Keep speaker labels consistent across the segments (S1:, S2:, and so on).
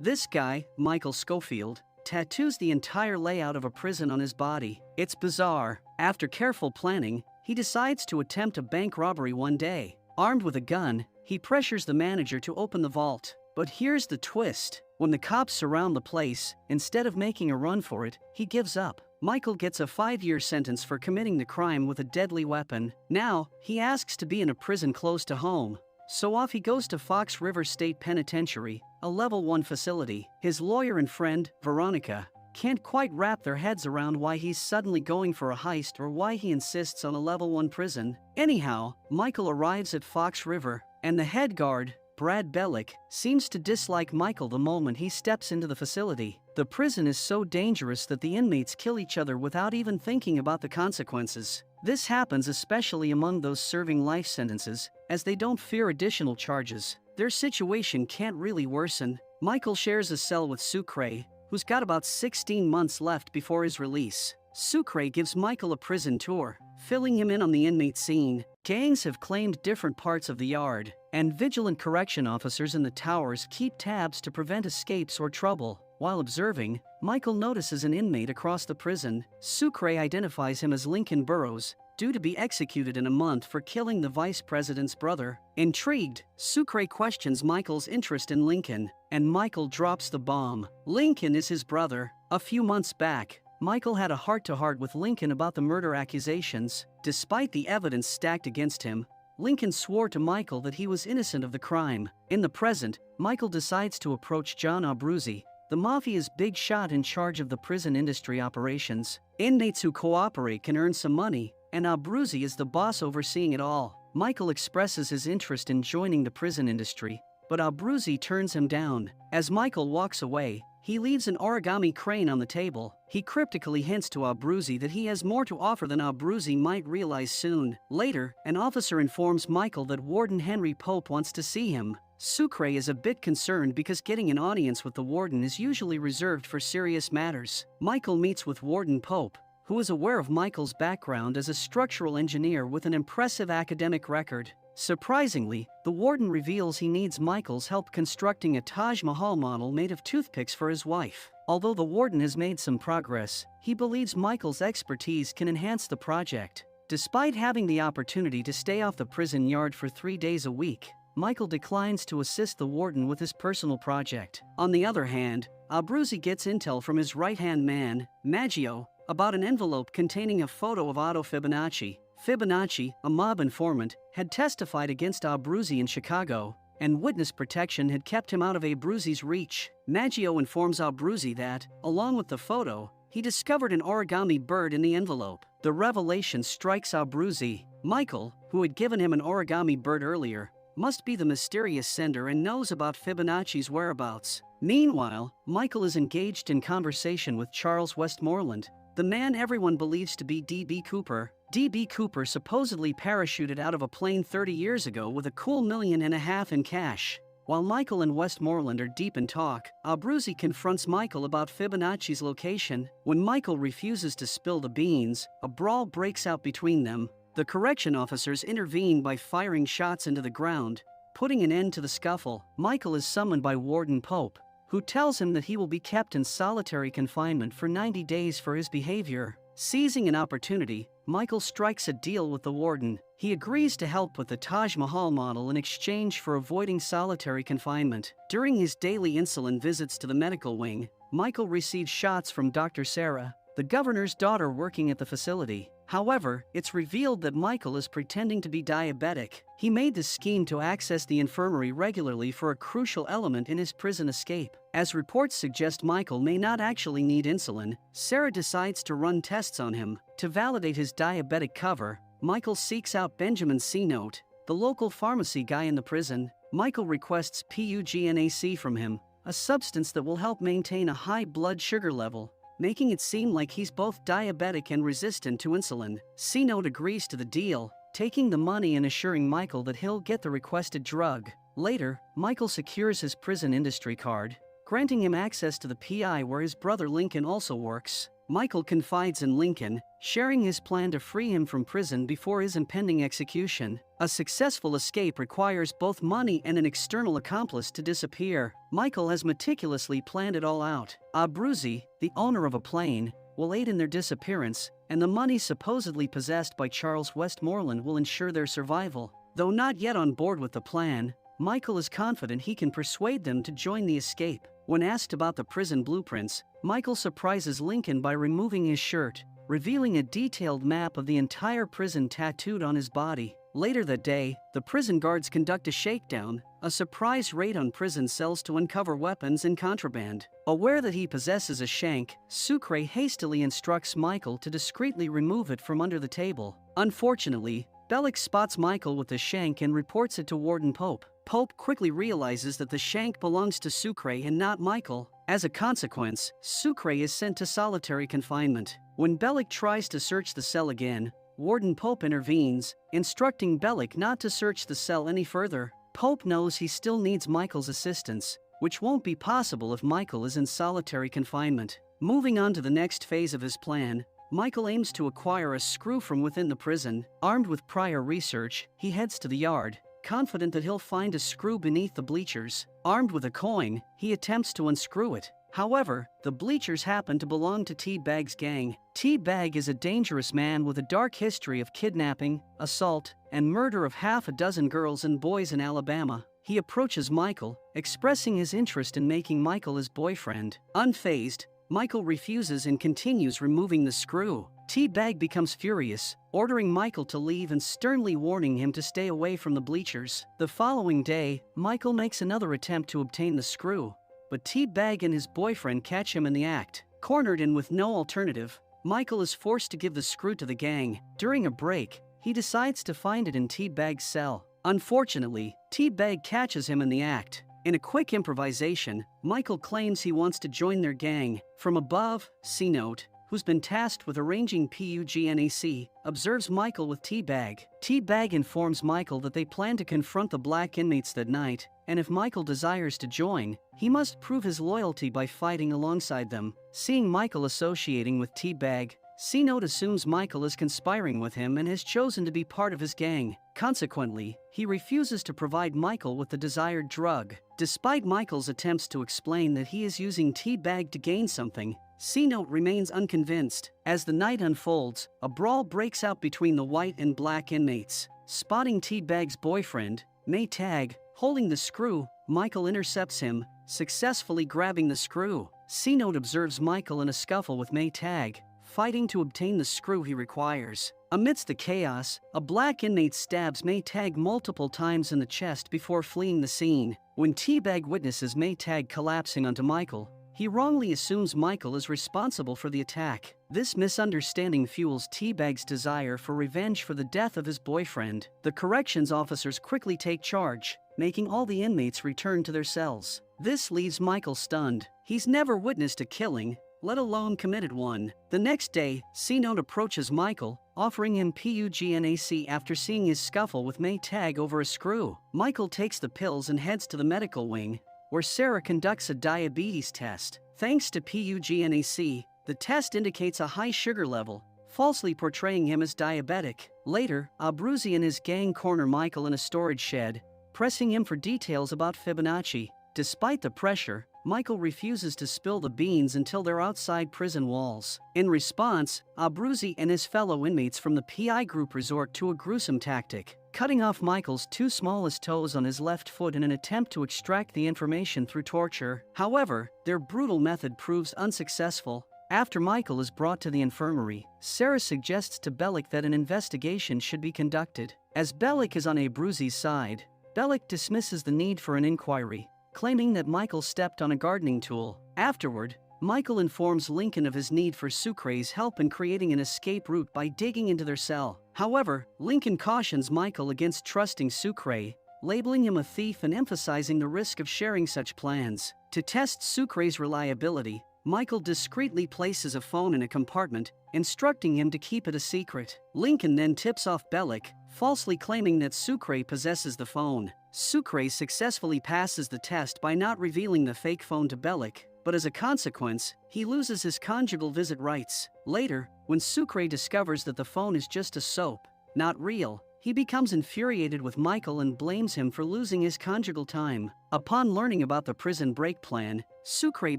S1: This guy, Michael Schofield, tattoos the entire layout of a prison on his body. It's bizarre. After careful planning, he decides to attempt a bank robbery one day. Armed with a gun, he pressures the manager to open the vault. But here's the twist. When the cops surround the place, instead of making a run for it, he gives up. Michael gets a 5-year sentence for committing the crime with a deadly weapon. Now, he asks to be in a prison close to home. So off he goes to Fox River State Penitentiary, a level 1 facility. His lawyer and friend, Veronica, can't quite wrap their heads around why he's suddenly going for a heist or why he insists on a level 1 prison. Anyhow, Michael arrives at Fox River, and the head guard, Brad Bellick, seems to dislike Michael the moment he steps into the facility. The prison is so dangerous that the inmates kill each other without even thinking about the consequences. This happens especially among those serving life sentences, as they don't fear additional charges. Their situation can't really worsen. Michael shares a cell with Sucre, who's got about 16 months left before his release. Sucre gives Michael a prison tour, filling him in on the inmate scene. Gangs have claimed different parts of the yard, and vigilant correction officers in the towers keep tabs to prevent escapes or trouble. While observing, Michael notices an inmate across the prison. Sucre identifies him as Lincoln Burrows, due to be executed in a month for killing the vice president's brother. Intrigued, Sucre questions Michael's interest in Lincoln, and Michael drops the bomb. Lincoln is his brother. A few months back, Michael had a heart-to-heart with Lincoln about the murder accusations. Despite the evidence stacked against him, Lincoln swore to Michael that he was innocent of the crime. In the present, Michael decides to approach John Abruzzi, the mafia's big shot in charge of the prison industry operations. Inmates who cooperate can earn some money, and Abruzzi is the boss overseeing it all. Michael expresses his interest in joining the prison industry, but Abruzzi turns him down. As Michael walks away, he leaves an origami crane on the table. He cryptically hints to Abruzzi that he has more to offer than Abruzzi might realize soon. Later, an officer informs Michael that Warden Henry Pope wants to see him. Sucre is a bit concerned because getting an audience with the warden is usually reserved for serious matters. Michael meets with Warden Pope, who is aware of Michael's background as a structural engineer with an impressive academic record. Surprisingly, the warden reveals he needs Michael's help constructing a Taj Mahal model made of toothpicks for his wife. Although the warden has made some progress, he believes Michael's expertise can enhance the project. Despite having the opportunity to stay off the prison yard for 3 days a week, Michael declines to assist the warden with his personal project. On the other hand, Abruzzi gets intel from his right-hand man, Maggio, about an envelope containing a photo of Otto Fibonacci. Fibonacci, a mob informant, had testified against Abruzzi in Chicago, and witness protection had kept him out of Abruzzi's reach. Maggio informs Abruzzi that, along with the photo, he discovered an origami bird in the envelope. The revelation strikes Abruzzi. Michael, who had given him an origami bird earlier, must be the mysterious sender and knows about Fibonacci's whereabouts. Meanwhile, Michael is engaged in conversation with Charles Westmoreland, the man everyone believes to be D.B. Cooper. D.B. Cooper supposedly parachuted out of a plane 30 years ago with a cool $1.5 million in cash. While Michael and Westmoreland are deep in talk, Abruzzi confronts Michael about Fibonacci's location. When Michael refuses to spill the beans, a brawl breaks out between them. The correction officers intervene by firing shots into the ground, putting an end to the scuffle. Michael is summoned by Warden Pope, who tells him that he will be kept in solitary confinement for 90 days for his behavior. Seizing an opportunity, Michael strikes a deal with the warden. He agrees to help with the Taj Mahal model in exchange for avoiding solitary confinement. During his daily insulin visits to the medical wing, Michael receives shots from Dr. Sarah, the governor's daughter working at the facility. However, it's revealed that Michael is pretending to be diabetic. He made the scheme to access the infirmary regularly for a crucial element in his prison escape. As reports suggest Michael may not actually need insulin, Sarah decides to run tests on him. To validate his diabetic cover, Michael seeks out Benjamin C-Note, the local pharmacy guy in the prison. Michael requests PUGNAC from him, a substance that will help maintain a high blood sugar level, making it seem like he's both diabetic and resistant to insulin. C-Note agrees to the deal, taking the money and assuring Michael that he'll get the requested drug. Later, Michael secures his prison industry card, granting him access to the PI where his brother Lincoln also works. Michael confides in Lincoln, sharing his plan to free him from prison before his impending execution. A successful escape requires both money and an external accomplice to disappear. Michael has meticulously planned it all out. Abruzzi, the owner of a plane, will aid in their disappearance, and the money supposedly possessed by Charles Westmoreland will ensure their survival. Though not yet on board with the plan, Michael is confident he can persuade them to join the escape. When asked about the prison blueprints, Michael surprises Lincoln by removing his shirt, revealing a detailed map of the entire prison tattooed on his body. Later that day, the prison guards conduct a shakedown, a surprise raid on prison cells to uncover weapons and contraband. Aware that he possesses a shank, Sucre hastily instructs Michael to discreetly remove it from under the table. Unfortunately, Bellick spots Michael with the shank and reports it to Warden Pope. Pope quickly realizes that the shank belongs to Sucre and not Michael. As a consequence, Sucre is sent to solitary confinement. When Bellick tries to search the cell again, Warden Pope intervenes, instructing Bellick not to search the cell any further. Pope knows he still needs Michael's assistance, which won't be possible if Michael is in solitary confinement. Moving on to the next phase of his plan, Michael aims to acquire a screw from within the prison. Armed with prior research, he heads to the yard, confident that he'll find a screw beneath the bleachers. Armed with a coin, he attempts to unscrew it. However, the bleachers happen to belong to T-Bag's gang. T-Bag is a dangerous man with a dark history of kidnapping, assault, and murder of half a dozen girls and boys in Alabama. He approaches Michael, expressing his interest in making Michael his boyfriend. Unfazed, Michael refuses and continues removing the screw. T-Bag becomes furious, ordering Michael to leave and sternly warning him to stay away from the bleachers. The following day, Michael makes another attempt to obtain the screw, but T-Bag and his boyfriend catch him in the act. Cornered and with no alternative, Michael is forced to give the screw to the gang. During a break, he decides to find it in T-Bag's cell. Unfortunately, T-Bag catches him in the act. In a quick improvisation, Michael claims he wants to join their gang. From above, C-Note, who's been tasked with arranging PUGNAC, observes Michael with T-Bag. T-Bag informs Michael that they plan to confront the black inmates that night, and if Michael desires to join, he must prove his loyalty by fighting alongside them. Seeing Michael associating with T-Bag, C-Note assumes Michael is conspiring with him and has chosen to be part of his gang. Consequently, he refuses to provide Michael with the desired drug. Despite Michael's attempts to explain that he is using T-Bag to gain something, C-Note remains unconvinced. As the night unfolds, a brawl breaks out between the white and black inmates. Spotting T-Bag's boyfriend, Maytag, holding the screw, Michael intercepts him, successfully grabbing the screw. C-Note observes Michael in a scuffle with Maytag, fighting to obtain the screw he requires. Amidst the chaos, a black inmate stabs Maytag multiple times in the chest before fleeing the scene. When T-Bag witnesses Maytag collapsing onto Michael, he wrongly assumes Michael is responsible for the attack. This misunderstanding fuels T-Bag's desire for revenge for the death of his boyfriend. The corrections officers quickly take charge, making all the inmates return to their cells. This leaves Michael stunned. He's never witnessed a killing, let alone committed one. The next day, C-Note approaches Michael, offering him PUGNAC after seeing his scuffle with Maytag over a screw. Michael takes the pills and heads to the medical wing, where Sarah conducts a diabetes test. Thanks to PUGNAC, the test indicates a high sugar level, falsely portraying him as diabetic. Later, Abruzzi and his gang corner Michael in a storage shed, pressing him for details about Fibonacci. Despite the pressure, Michael refuses to spill the beans until they're outside prison walls. In response, Abruzzi and his fellow inmates from the PI group resort to a gruesome tactic, cutting off Michael's two smallest toes on his left foot in an attempt to extract the information through torture. However, their brutal method proves unsuccessful. After Michael is brought to the infirmary, Sarah suggests to Bellick that an investigation should be conducted. As Bellick is on Abruzzi's side, Bellick dismisses the need for an inquiry, claiming that Michael stepped on a gardening tool. Afterward, Michael informs Lincoln of his need for Sucre's help in creating an escape route by digging into their cell. However, Lincoln cautions Michael against trusting Sucre, labeling him a thief and emphasizing the risk of sharing such plans. To test Sucre's reliability, Michael discreetly places a phone in a compartment, instructing him to keep it a secret. Lincoln then tips off Bellick, falsely claiming that Sucre possesses the phone. Sucre successfully passes the test by not revealing the fake phone to Bellick, but as a consequence, he loses his conjugal visit rights. Later, when Sucre discovers that the phone is just a soap, not real, he becomes infuriated with Michael and blames him for losing his conjugal time. Upon learning about the prison break plan, Sucre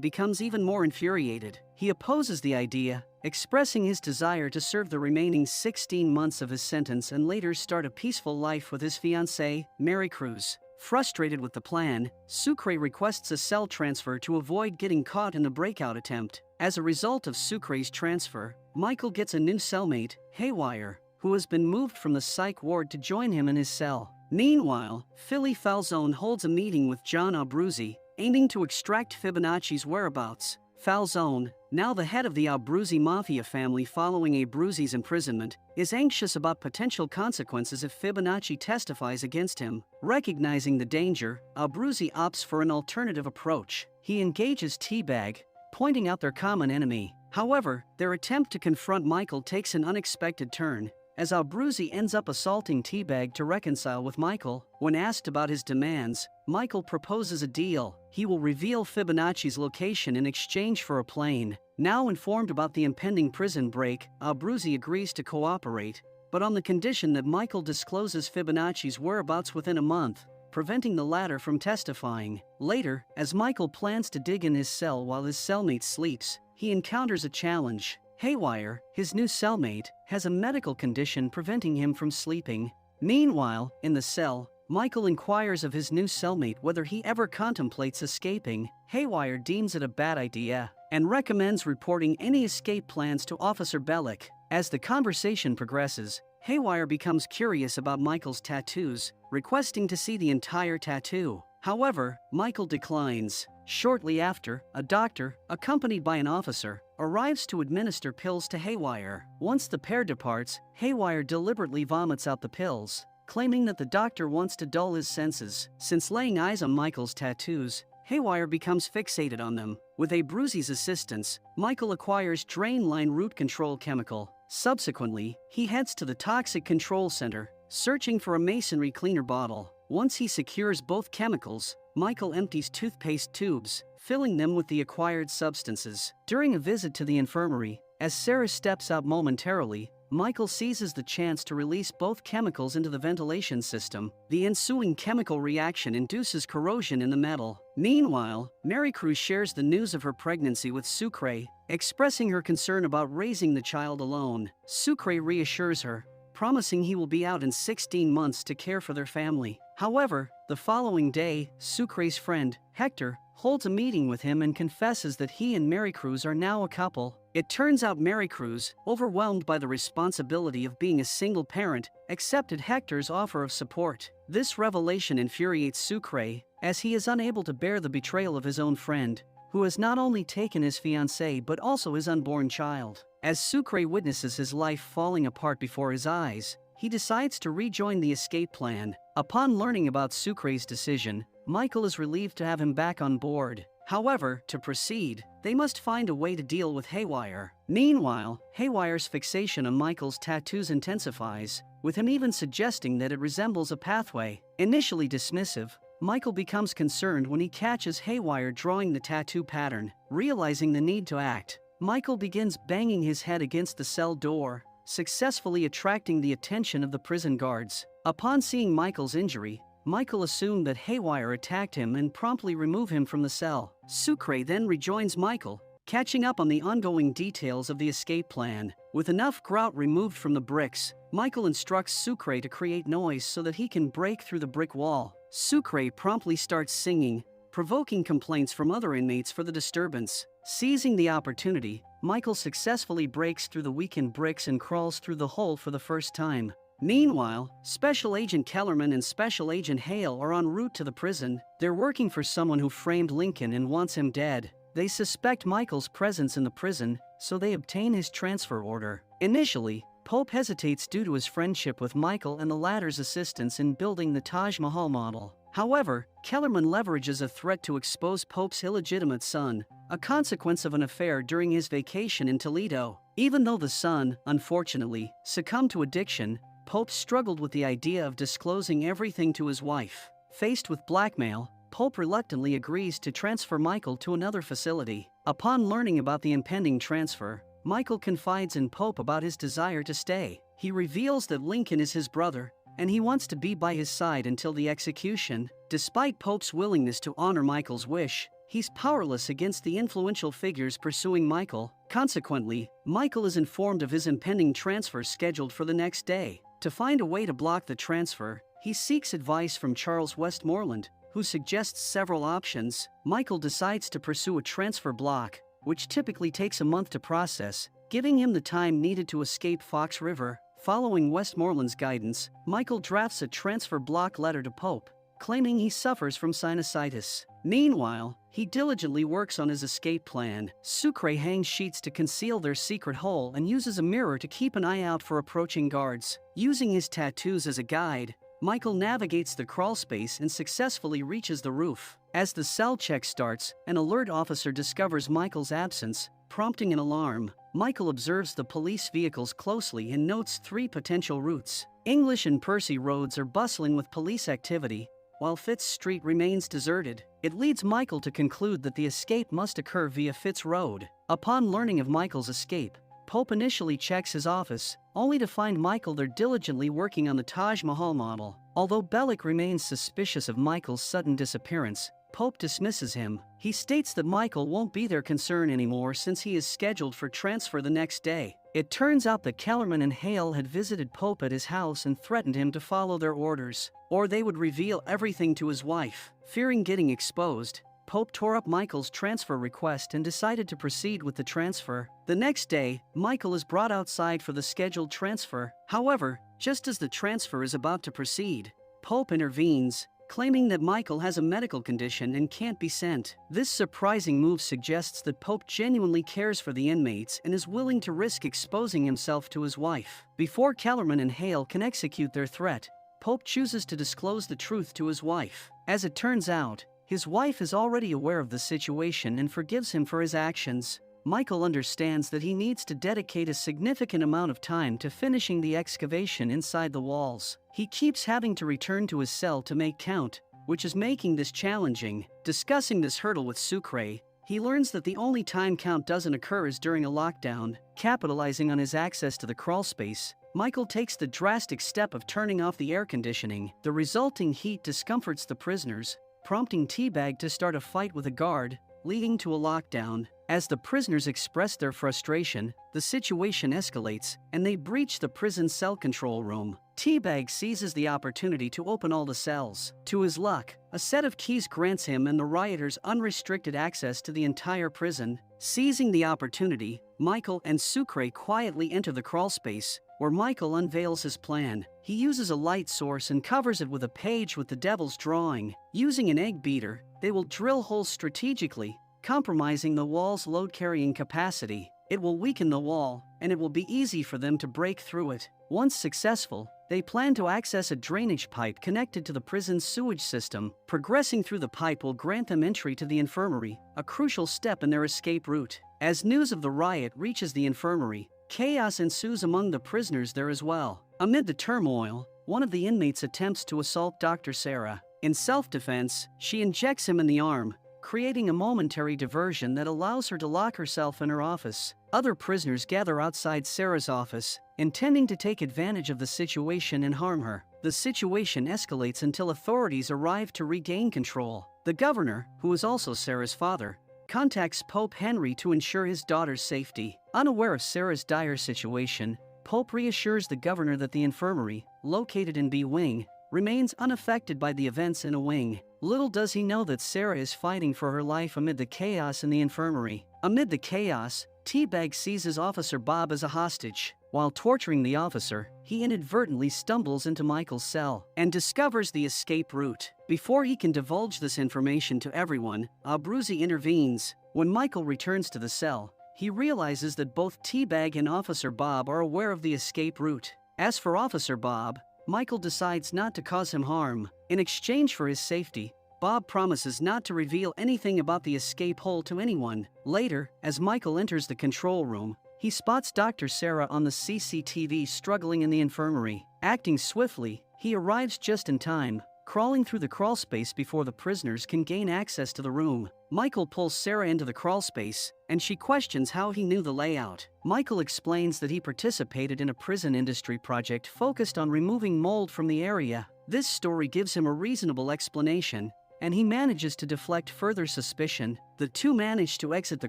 S1: becomes even more infuriated. He opposes the idea, expressing his desire to serve the remaining 16 months of his sentence and later start a peaceful life with his fiancée, Mary Cruz. Frustrated with the plan, Sucre requests a cell transfer to avoid getting caught in the breakout attempt. As a result of Sucre's transfer, Michael gets a new cellmate, Haywire, who has been moved from the psych ward to join him in his cell. Meanwhile, Philly Falzone holds a meeting with John Abruzzi, aiming to extract Fibonacci's whereabouts. Falzone, now the head of the Abruzzi Mafia family following Abruzzi's imprisonment, is anxious about potential consequences if Fibonacci testifies against him. Recognizing the danger, Abruzzi opts for an alternative approach. He engages Teabag, pointing out their common enemy. However, their attempt to confront Michael takes an unexpected turn, as Abruzzi ends up assaulting Teabag to reconcile with Michael. When asked about his demands, Michael proposes a deal. He will reveal Fibonacci's location in exchange for a plane. Now informed about the impending prison break, Abruzzi agrees to cooperate, but on the condition that Michael discloses Fibonacci's whereabouts within a month, preventing the latter from testifying. Later, as Michael plans to dig in his cell while his cellmate sleeps, he encounters a challenge. Haywire, his new cellmate, has a medical condition preventing him from sleeping. Meanwhile, in the cell, Michael inquires of his new cellmate whether he ever contemplates escaping. Haywire deems it a bad idea and recommends reporting any escape plans to Officer Bellick. As the conversation progresses, Haywire becomes curious about Michael's tattoos, requesting to see the entire tattoo. However, Michael declines. Shortly after, a doctor, accompanied by an officer, arrives to administer pills to Haywire. Once the pair departs, Haywire deliberately vomits out the pills, claiming that the doctor wants to dull his senses. Since laying eyes on Michael's tattoos, Haywire becomes fixated on them. With Abruzzi's assistance, Michael acquires drain line root control chemical. Subsequently, he heads to the Toxic Control Center, searching for a masonry cleaner bottle. Once he secures both chemicals, Michael empties toothpaste tubes, filling them with the acquired substances. During a visit to the infirmary, as Sarah steps out momentarily, Michael seizes the chance to release both chemicals into the ventilation system. The ensuing chemical reaction induces corrosion in the metal. Meanwhile, Mary Cruz shares the news of her pregnancy with Sucre, expressing her concern about raising the child alone. Sucre reassures her, promising he will be out in 16 months to care for their family. However, the following day, Sucre's friend, Hector, holds a meeting with him and confesses that he and Mary Cruz are now a couple. It turns out Mary Cruz, overwhelmed by the responsibility of being a single parent, accepted Hector's offer of support. This revelation infuriates Sucre, as he is unable to bear the betrayal of his own friend, who has not only taken his fiancée but also his unborn child. As Sucre witnesses his life falling apart before his eyes, he decides to rejoin the escape plan. Upon learning about Sucre's decision, Michael is relieved to have him back on board. However, to proceed, they must find a way to deal with Haywire. Meanwhile, Haywire's fixation on Michael's tattoos intensifies, with him even suggesting that it resembles a pathway. Initially dismissive, Michael becomes concerned when he catches Haywire drawing the tattoo pattern. Realizing the need to act, Michael begins banging his head against the cell door, successfully attracting the attention of the prison guards. Upon seeing Michael's injury, Michael assumed that Haywire attacked him and promptly removed him from the cell. Sucre then rejoins Michael, catching up on the ongoing details of the escape plan. With enough grout removed from the bricks, Michael instructs Sucre to create noise so that he can break through the brick wall. Sucre promptly starts singing, provoking complaints from other inmates for the disturbance. Seizing the opportunity, Michael successfully breaks through the weakened bricks and crawls through the hole for the first time. Meanwhile, Special Agent Kellerman and Special Agent Hale are en route to the prison. They're working for someone who framed Lincoln and wants him dead. They suspect Michael's presence in the prison, so they obtain his transfer order. Initially, Pope hesitates due to his friendship with Michael and the latter's assistance in building the Taj Mahal model. However, Kellerman leverages a threat to expose Pope's illegitimate son, a consequence of an affair during his vacation in Toledo. Even though the son, unfortunately, succumbed to addiction, Pope struggled with the idea of disclosing everything to his wife. Faced with blackmail, Pope reluctantly agrees to transfer Michael to another facility. Upon learning about the impending transfer, Michael confides in Pope about his desire to stay. He reveals that Lincoln is his brother, and he wants to be by his side until the execution. Despite Pope's willingness to honor Michael's wish, he's powerless against the influential figures pursuing Michael. Consequently, Michael is informed of his impending transfer scheduled for the next day. To find a way to block the transfer, he seeks advice from Charles Westmoreland, who suggests several options. Michael decides to pursue a transfer block, which typically takes a month to process, giving him the time needed to escape Fox River. Following Westmoreland's guidance, Michael drafts a transfer block letter to Pope, claiming he suffers from sinusitis. Meanwhile, he diligently works on his escape plan. Sucre hangs sheets to conceal their secret hole and uses a mirror to keep an eye out for approaching guards. Using his tattoos as a guide, Michael navigates the crawlspace and successfully reaches the roof. As the cell check starts, an alert officer discovers Michael's absence, prompting an alarm. Michael observes the police vehicles closely and notes 3 potential routes. English and Percy roads are bustling with police activity, while Fitz Street remains deserted. It leads Michael to conclude that the escape must occur via Fitz Road. Upon learning of Michael's escape, Pope initially checks his office, only to find Michael there diligently working on the Taj Mahal model. Although Bellick remains suspicious of Michael's sudden disappearance, Pope dismisses him. He states that Michael won't be their concern anymore since he is scheduled for transfer the next day. It turns out that Kellerman and Hale had visited Pope at his house and threatened him to follow their orders, or they would reveal everything to his wife. Fearing getting exposed, Pope tore up Michael's transfer request and decided to proceed with the transfer. The next day, Michael is brought outside for the scheduled transfer. However, just as the transfer is about to proceed, Pope intervenes, claiming that Michael has a medical condition and can't be sent. This surprising move suggests that Pope genuinely cares for the inmates and is willing to risk exposing himself to his wife. Before Kellerman and Hale can execute their threat, Pope chooses to disclose the truth to his wife. As it turns out, his wife is already aware of the situation and forgives him for his actions. Michael understands that he needs to dedicate a significant amount of time to finishing the excavation inside the walls. He keeps having to return to his cell to make count, which is making this challenging. Discussing this hurdle with Sucre, he learns that the only time count doesn't occur is during a lockdown. Capitalizing on his access to the crawlspace, Michael takes the drastic step of turning off the air conditioning. The resulting heat discomforts the prisoners, prompting Teabag to start a fight with a guard, leading to a lockdown. As the prisoners express their frustration, the situation escalates, and they breach the prison cell control room. Teabag seizes the opportunity to open all the cells. To his luck, a set of keys grants him and the rioters unrestricted access to the entire prison. Seizing the opportunity, Michael and Sucre quietly enter the crawlspace, where Michael unveils his plan. He uses a light source and covers it with a page with the devil's drawing. Using an egg beater, they will drill holes strategically, compromising the wall's load-carrying capacity. It will weaken the wall, and it will be easy for them to break through it. Once successful, they plan to access a drainage pipe connected to the prison's sewage system. Progressing through the pipe will grant them entry to the infirmary, a crucial step in their escape route. As news of the riot reaches the infirmary, chaos ensues among the prisoners there as well. Amid the turmoil, one of the inmates attempts to assault Dr. Sarah. In self-defense, she injects him in the arm, creating a momentary diversion that allows her to lock herself in her office. Other prisoners gather outside Sarah's office, intending to take advantage of the situation and harm her. The situation escalates until authorities arrive to regain control. The governor, who is also Sarah's father, contacts Pope Henry to ensure his daughter's safety. Unaware of Sarah's dire situation, Pope reassures the governor that the infirmary, located in B Wing, remains unaffected by the events in A Wing. Little does he know that Sarah is fighting for her life amid the chaos in the infirmary. Amid the chaos, Teabag seizes Officer Bob as a hostage. While torturing the officer, he inadvertently stumbles into Michael's cell and discovers the escape route. Before he can divulge this information to everyone, Abruzzi intervenes. When Michael returns to the cell, he realizes that both Teabag and Officer Bob are aware of the escape route. As for Officer Bob, Michael decides not to cause him harm. In exchange for his safety, Bob promises not to reveal anything about the escape hole to anyone. Later, as Michael enters the control room, he spots Dr. Sarah on the CCTV struggling in the infirmary. Acting swiftly, he arrives just in time, crawling through the crawlspace before the prisoners can gain access to the room. Michael pulls Sarah into the crawlspace, and she questions how he knew the layout. Michael explains that he participated in a prison industry project focused on removing mold from the area. This story gives him a reasonable explanation, and he manages to deflect further suspicion. The two manage to exit the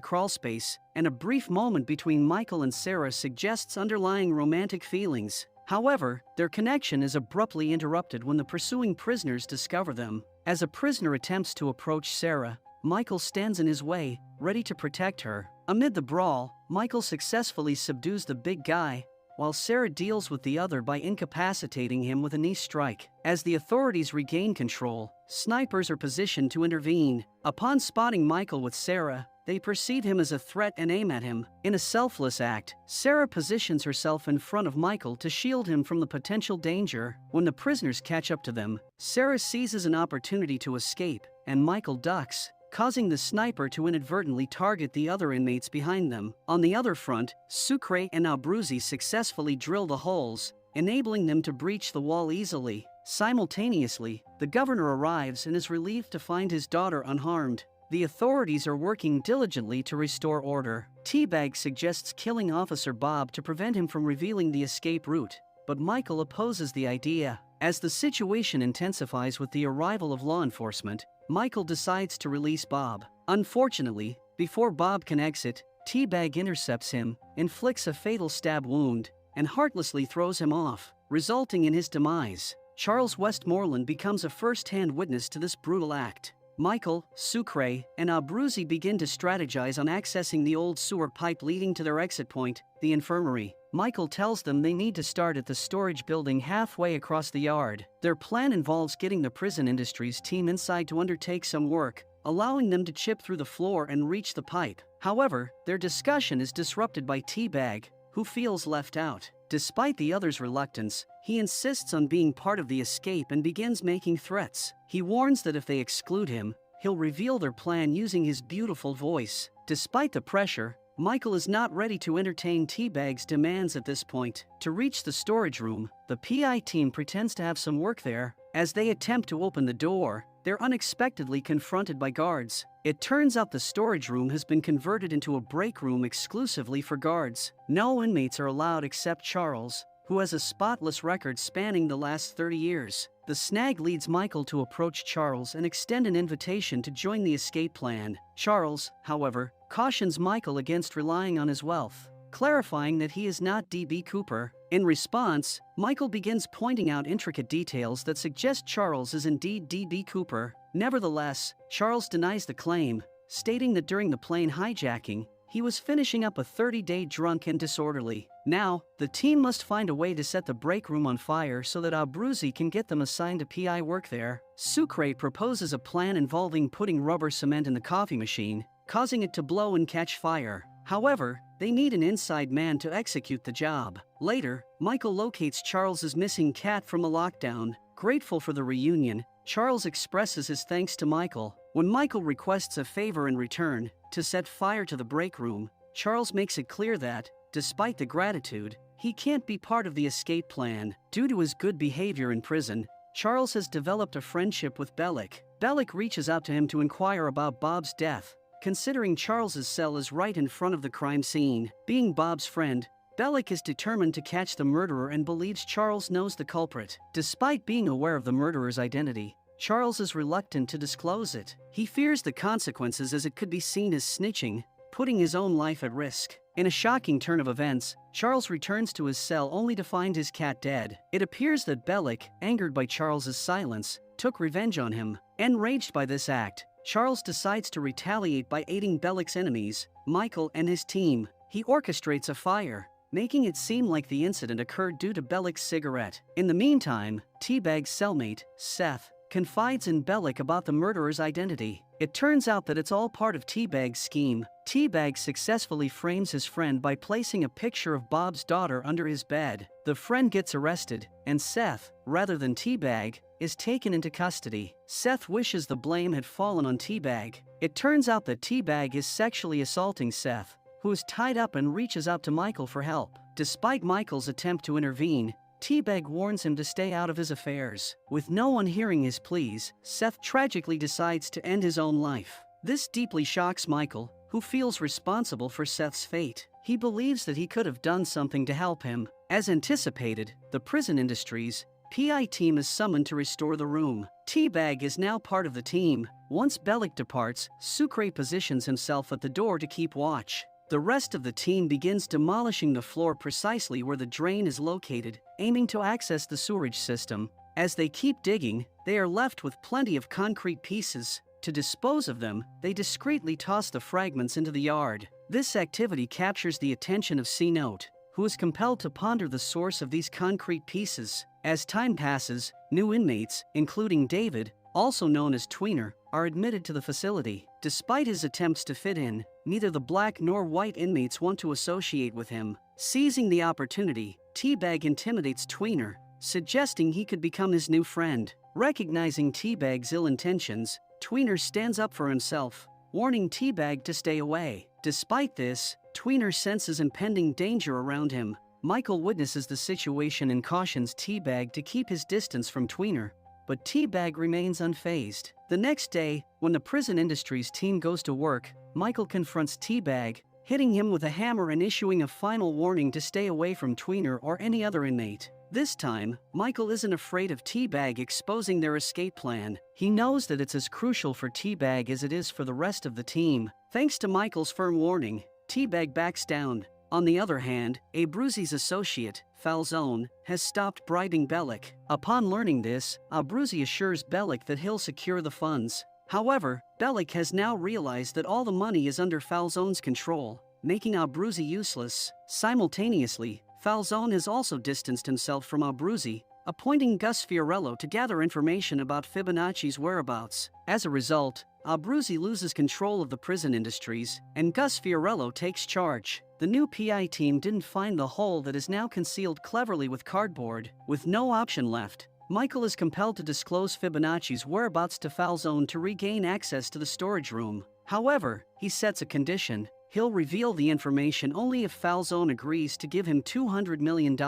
S1: crawlspace, and a brief moment between Michael and Sarah suggests underlying romantic feelings. However, their connection is abruptly interrupted when the pursuing prisoners discover them. As a prisoner attempts to approach Sarah, Michael stands in his way, ready to protect her. Amid the brawl, Michael successfully subdues the big guy, while Sarah deals with the other by incapacitating him with a knee strike. As the authorities regain control, snipers are positioned to intervene. Upon spotting Michael with Sarah, they perceive him as a threat and aim at him. In a selfless act, Sarah positions herself in front of Michael to shield him from the potential danger. When the prisoners catch up to them, Sarah seizes an opportunity to escape, and Michael ducks, causing the sniper to inadvertently target the other inmates behind them. On the other front, Sucre and Abruzzi successfully drill the holes, enabling them to breach the wall easily. Simultaneously, the governor arrives and is relieved to find his daughter unharmed. The authorities are working diligently to restore order. Teabag suggests killing Officer Bob to prevent him from revealing the escape route, but Michael opposes the idea. As the situation intensifies with the arrival of law enforcement, Michael decides to release Bob. Unfortunately, before Bob can exit, Teabag intercepts him, inflicts a fatal stab wound, and heartlessly throws him off, resulting in his demise. Charles Westmoreland becomes a first-hand witness to this brutal act. Michael, Sucre, and Abruzzi begin to strategize on accessing the old sewer pipe leading to their exit point, the infirmary. Michael tells them they need to start at the storage building halfway across the yard. Their plan involves getting the prison industries team inside to undertake some work, allowing them to chip through the floor and reach the pipe. However, their discussion is disrupted by Teabag, who feels left out. Despite the others' reluctance, he insists on being part of the escape and begins making threats. He warns that if they exclude him, he'll reveal their plan using his beautiful voice. Despite the pressure, Michael is not ready to entertain Teabag's demands at this point. To reach the storage room, the PI team pretends to have some work there. As they attempt to open the door, they're unexpectedly confronted by guards. It turns out the storage room has been converted into a break room exclusively for guards. No inmates are allowed except Charles, who has a spotless record spanning the last 30 years. The snag leads Michael to approach Charles and extend an invitation to join the escape plan. Charles, however, cautions Michael against relying on his wealth, clarifying that he is not D.B. Cooper. In response, Michael begins pointing out intricate details that suggest Charles is indeed D.B. Cooper. Nevertheless, Charles denies the claim, stating that during the plane hijacking, he was finishing up a 30-day drunk and disorderly. Now, the team must find a way to set the break room on fire so that Abruzzi can get them assigned to PI work there. Sucre proposes a plan involving putting rubber cement in the coffee machine, causing it to blow and catch fire. However, they need an inside man to execute the job. Later, Michael locates Charles's missing cat from a lockdown. Grateful for the reunion, Charles expresses his thanks to Michael. When Michael requests a favor in return, to set fire to the break room, Charles makes it clear that, despite the gratitude, he can't be part of the escape plan. Due to his good behavior in prison, Charles has developed a friendship with Bellick. Bellick reaches out to him to inquire about Bob's death, considering Charles's cell is right in front of the crime scene. Being Bob's friend, Bellick is determined to catch the murderer and believes Charles knows the culprit. Despite being aware of the murderer's identity, Charles is reluctant to disclose it. He fears the consequences as it could be seen as snitching, putting his own life at risk. In a shocking turn of events, Charles returns to his cell only to find his cat dead. It appears that Bellick, angered by Charles's silence, took revenge on him. Enraged by this act, Charles decides to retaliate by aiding Bellick's enemies, Michael and his team. He orchestrates a fire, making it seem like the incident occurred due to Bellick's cigarette. In the meantime, Teabag's cellmate, Seth, confides in Bellick about the murderer's identity. It turns out that it's all part of Teabag's scheme. Teabag successfully frames his friend by placing a picture of Bob's daughter under his bed. The friend gets arrested, and Seth, rather than Teabag, is taken into custody. Seth wishes the blame had fallen on Teabag. It turns out that Teabag is sexually assaulting Seth, who is tied up and reaches out to Michael for help. Despite Michael's attempt to intervene, Teabag warns him to stay out of his affairs. With no one hearing his pleas, Seth tragically decides to end his own life. This deeply shocks Michael, who feels responsible for Seth's fate. He believes that he could have done something to help him. As anticipated, the Prison Industries PI team is summoned to restore the room. Teabag is now part of the team. Once Bellick departs, Sucre positions himself at the door to keep watch. The rest of the team begins demolishing the floor precisely where the drain is located, aiming to access the sewerage system. As they keep digging, they are left with plenty of concrete pieces. To dispose of them, they discreetly toss the fragments into the yard. This activity captures the attention of C-Note, who is compelled to ponder the source of these concrete pieces. As time passes, new inmates, including David, also known as Tweener, are admitted to the facility. Despite his attempts to fit in, neither the black nor white inmates want to associate with him. Seizing the opportunity, Teabag intimidates Tweener, suggesting he could become his new friend. Recognizing Teabag's ill intentions, Tweener stands up for himself, warning Teabag to stay away. Despite this, Tweener senses impending danger around him. Michael witnesses the situation and cautions Teabag to keep his distance from Tweener, but Teabag remains unfazed. The next day, when the Prison Industries team goes to work, Michael confronts Teabag, hitting him with a hammer and issuing a final warning to stay away from Tweener or any other inmate. This time, Michael isn't afraid of Teabag exposing their escape plan. He knows that it's as crucial for Teabag as it is for the rest of the team. Thanks to Michael's firm warning, Teabag backs down. On the other hand, Abruzzi's associate, Falzone, has stopped bribing Bellick. Upon learning this, Abruzzi assures Bellick that he'll secure the funds. However, Bellick has now realized that all the money is under Falzone's control, making Abruzzi useless. Simultaneously, Falzone has also distanced himself from Abruzzi, appointing Gus Fiorello to gather information about Fibonacci's whereabouts. As a result, Abruzzi loses control of the Prison Industries, and Gus Fiorello takes charge. The new PI team didn't find the hole that is now concealed cleverly with cardboard. With no option left, Michael is compelled to disclose Fibonacci's whereabouts to Falzone to regain access to the storage room. However, he sets a condition. He'll reveal the information only if Falzone agrees to give him $200 million.